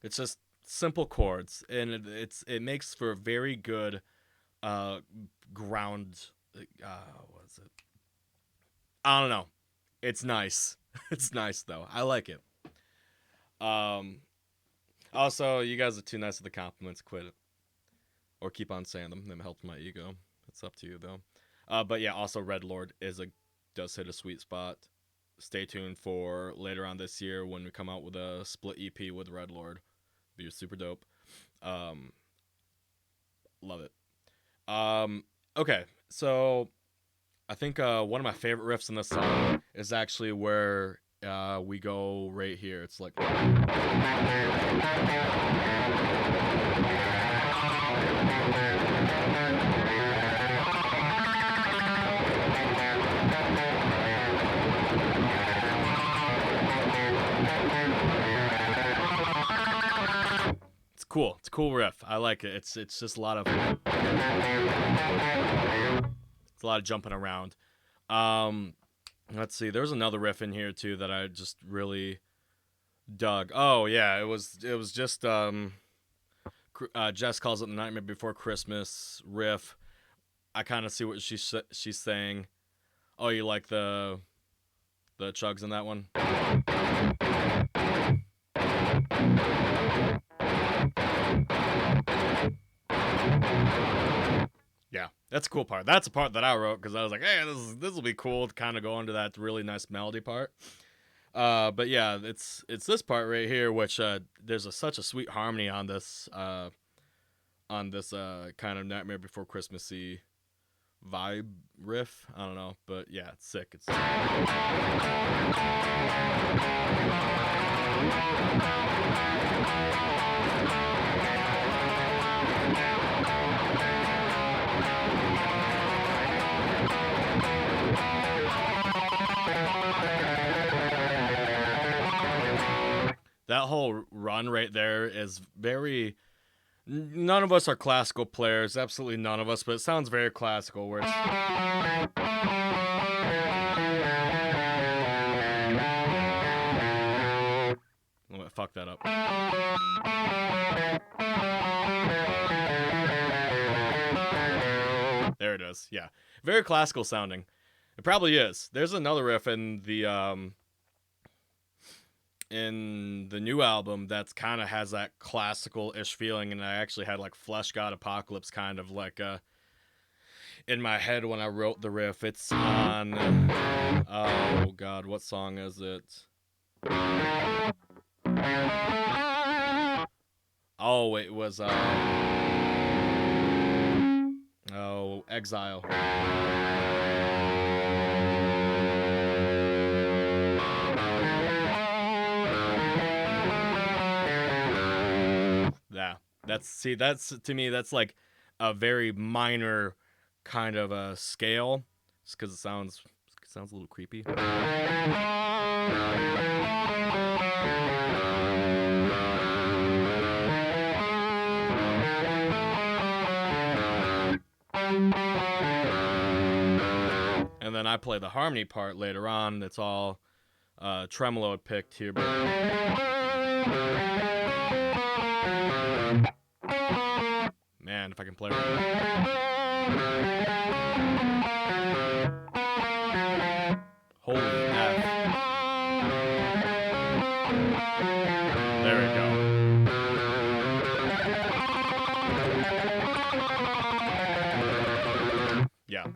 It's just simple chords, and it makes for a very good ground. What is it? I don't know. It's nice. It's nice though. I like it. Also, you guys are too nice with the compliments. Quit it, or keep on saying them. Them helps my ego. It's up to you though. But yeah, also Red Lord does hit a sweet spot. Stay tuned for later on this year when we come out with a split EP with Red Lord. Be super dope. Love it. Okay, so I think one of my favorite riffs in this song is actually where we go right here. It's like, It's cool. It's a cool riff. I like it. It's just a lot of jumping around. Let's see. There's another riff in here too that I just really dug. Oh yeah, it was just Jess calls it the Nightmare Before Christmas riff. I kind of see what she's saying. Oh, you like the chugs in that one? Yeah, that's a cool part. That's a part that I wrote because I was like, hey, this will be cool to kind of go into that really nice melody part. But yeah, it's this part right here, which there's such a sweet harmony on this kind of Nightmare Before Christmassy vibe riff. I don't know, but yeah, it's sick. It's that whole run right there is very. None of us are classical players, absolutely none of us, but it sounds very classical. Where it's... Oh, fuck that up. There it is. Yeah, very classical sounding. It probably is. There's another riff in the new album that's kind of has that classical-ish feeling, and I actually had like Flesh God Apocalypse kind of like in my head when I wrote the riff. It's on oh god, what song is it? Oh, it was oh, Exile. Yeah, that's to me that's like a very minor kind of a scale, just because it sounds a little creepy. And then I play the harmony part later on. That's all tremolo picked here, but man, if I can play right. Holy F. There we go. Yeah.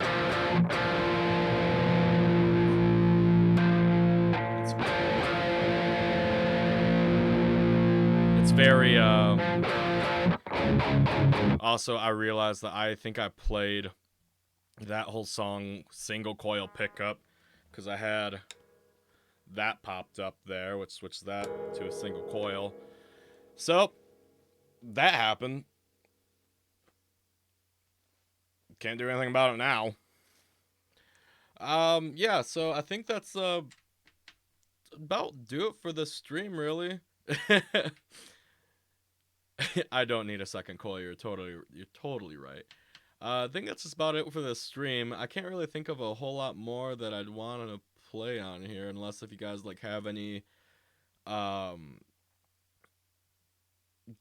It's very also, I realized that I think I played that whole song single coil pickup because I had that popped up there, which switched that to a single coil. So that happened. Can't do anything about it now. Yeah, so I think that's about do it for the stream, really. I don't need a second coil. You're totally right. I think that's just about it for this stream. I can't really think of a whole lot more that I'd want to play on here, unless if you guys like have any.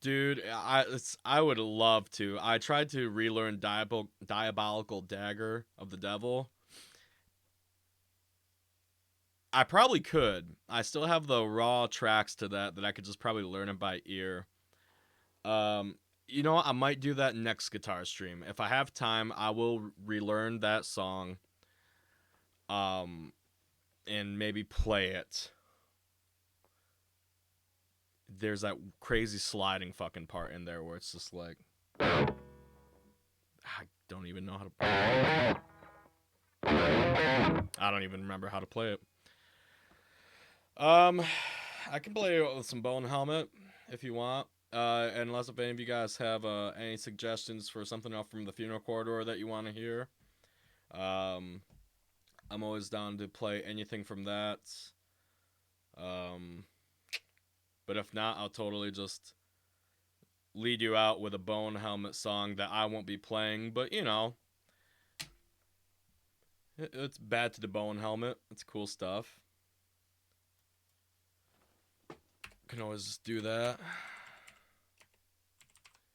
Dude, I would love to. I tried to relearn Diabolical Dagger of the Devil. I probably could. I still have the raw tracks to that I could just probably learn it by ear. You know what? I might do that next guitar stream. If I have time, I will relearn that song. And maybe play it. There's that crazy sliding fucking part in there where it's just like... I don't even know how to... I don't even remember how to play it. I can play it with some Bone Helmet if you want. unless if any of you guys have any suggestions for something off from the Funeral Corridor that you want to hear, I'm always down to play anything from that. But if not, I'll totally just lead you out with a Bone Helmet song that I won't be playing. But, you know, it's Bad to the Bone Helmet. It's cool stuff. Can always just do that.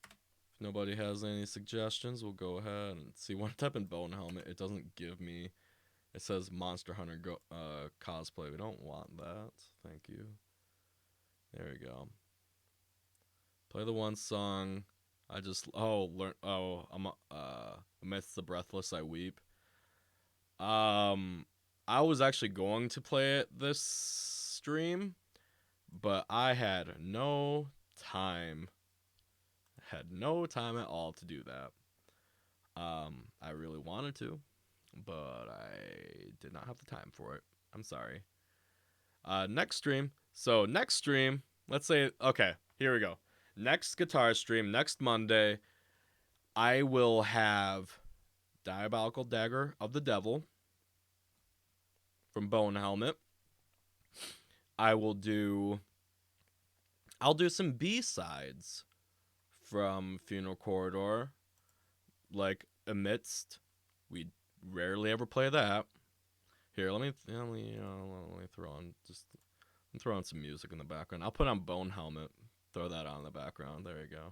If nobody has any suggestions, we'll go ahead and see. One type in Bone Helmet, it doesn't give me. It says Monster Hunter cosplay. We don't want that. Thank you. There we go. Play the one song. Amidst the Breathless I Weep. I was actually going to play it this stream, but I had no time. Had no time at all to do that. I really wanted to, but I did not have the time for it. I'm sorry. Next stream. So next stream, let's say, okay, here we go. Next guitar stream, next Monday, I will have Diabolical Dagger of the Devil from Bone Helmet. I'll do some B-sides from Funeral Corridor, like Amidst. We rarely ever play that. Here, let me throw on some music in the background. I'll put on Bone Helmet. Throw that on in the background. There you go.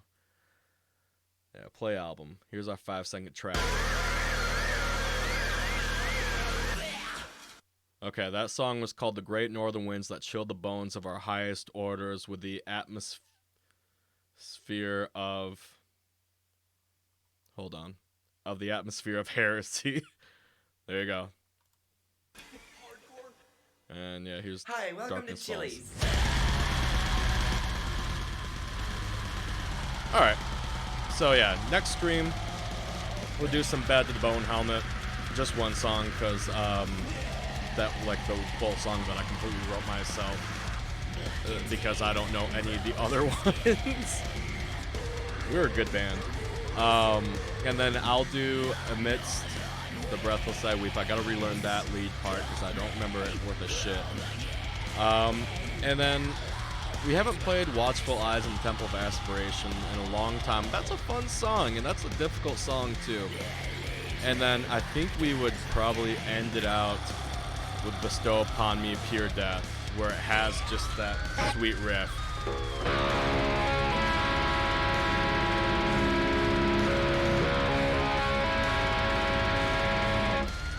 Yeah, play album. Here's our 5-second track. Okay, that song was called The Great Northern Winds That Chilled the Bones of Our Highest Orders with the atmosphere of... Hold on. Of the atmosphere of heresy. there you go. And yeah, here's Hi, welcome Darkness to Chili's. Alright. So yeah, next stream, we'll do some Bad to the Bone Helmet. Just one song, because that, like, the both songs that I completely wrote myself. Because I don't know any of the other ones. We're a good band. And then I'll do Amidst the Breathless I Weep. I gotta relearn that lead part because I don't remember it worth a shit. And then we haven't played Watchful Eyes in the Temple of Aspiration in a long time. That's a fun song, and that's a difficult song too. And then I think we would probably end it out with Bestow Upon Me Pure Death, where it has just that sweet riff.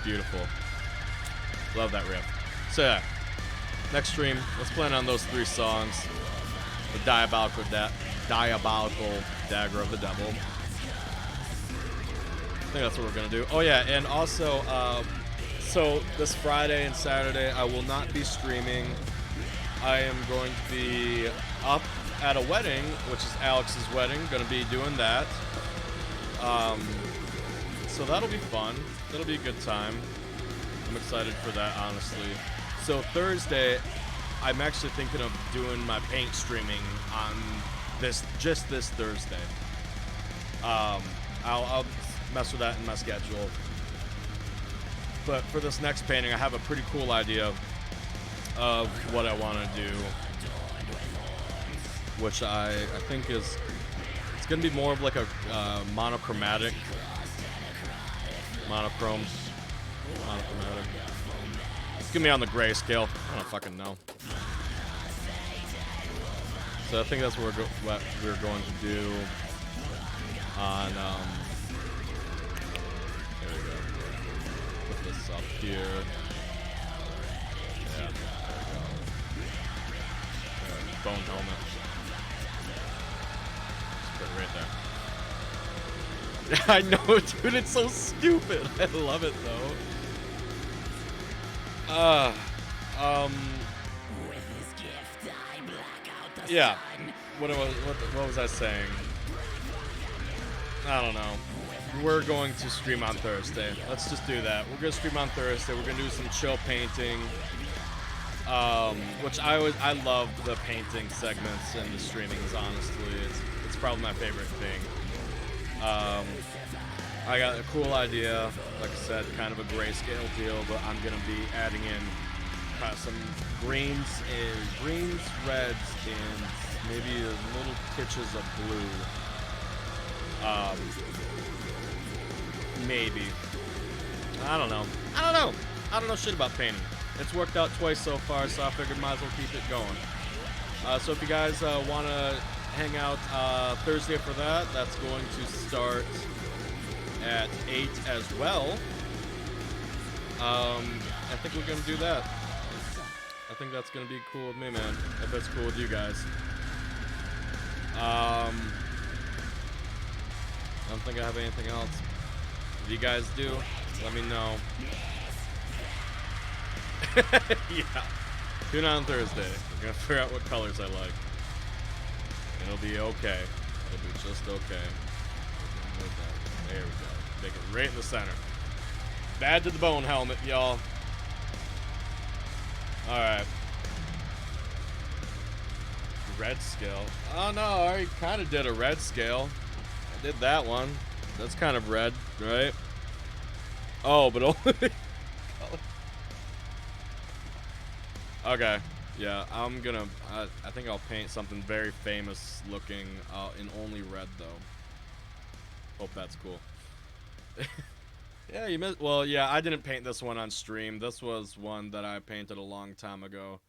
Beautiful. Love that riff. So yeah, next stream, let's plan on those 3 songs. The Diabolical Dagger of the Devil. I think that's what we're gonna do. Oh yeah, and also, so this Friday and Saturday, I will not be streaming. I am going to be up at a wedding, which is Alex's wedding. Gonna be doing that. So that'll be fun. That'll be a good time. I'm excited for that, honestly. So Thursday, I'm actually thinking of doing my paint streaming on this Thursday. I'll mess with that in my schedule. But for this next painting, I have a pretty cool idea of what I want to do, which I think it's going to be more of like a monochromatic. It's gonna be on the grayscale. I don't fucking know. So I think that's what we're going to do on. There we go. Put this up here. Yeah. There we go. Bone helmet. Just put it right there. I know, dude, it's so stupid. I love it, though. Yeah. What was I saying? I don't know. We're going to stream on Thursday. Let's just do that. We're going to stream on Thursday. We're going to do some chill painting. Which I love the painting segments and the streamings. Honestly, it's probably my favorite thing. I got a cool idea, like I said, kind of a grayscale deal, but I'm gonna be adding in some greens, reds, and maybe little pitches of blue. Maybe. I don't know. I don't know shit about painting. It's worked out twice so far, so I figured might as well keep it going. So if you guys want to hang out Thursday for that, that's going to start at 8 as well. I think we're going to do that. I think that's going to be cool with me, man. If it's cool with you guys. I don't think I have anything else. If you guys do, let me know. Yeah. Tune in on Thursday. We're going to figure out what colors I like. It'll be okay. It'll be just okay. There we go. Make it right in the center. Bad to the bone helmet, y'all. Alright. Red scale. Oh no, I already kind of did a red scale. I did that one. That's kind of red, right? Oh, but only... Okay. Yeah, I'm gonna... I think I'll paint something very famous looking in only red, though. Hope that's cool. Yeah, you missed... Well, yeah, I didn't paint this one on stream. This was one that I painted a long time ago.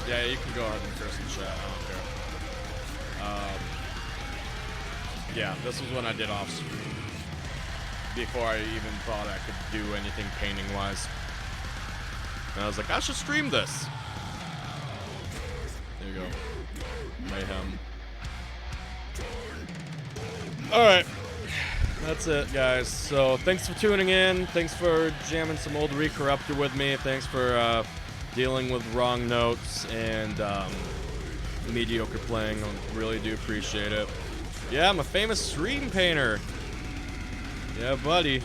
Yeah, you can go ahead and curse in chat. I don't care. Yeah, this was one I did off stream. Before I even thought I could do anything painting-wise. And I was like, I should stream this. There you go. Mayhem. Alright. That's it, guys. So, thanks for tuning in. Thanks for jamming some old Recorruptor with me. Thanks for dealing with wrong notes and mediocre playing. I really do appreciate it. Yeah, I'm a famous stream painter. Yeah, buddy.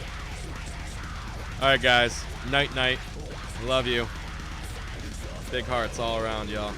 Alright, guys. Night-night. Love you. Big hearts all around, y'all.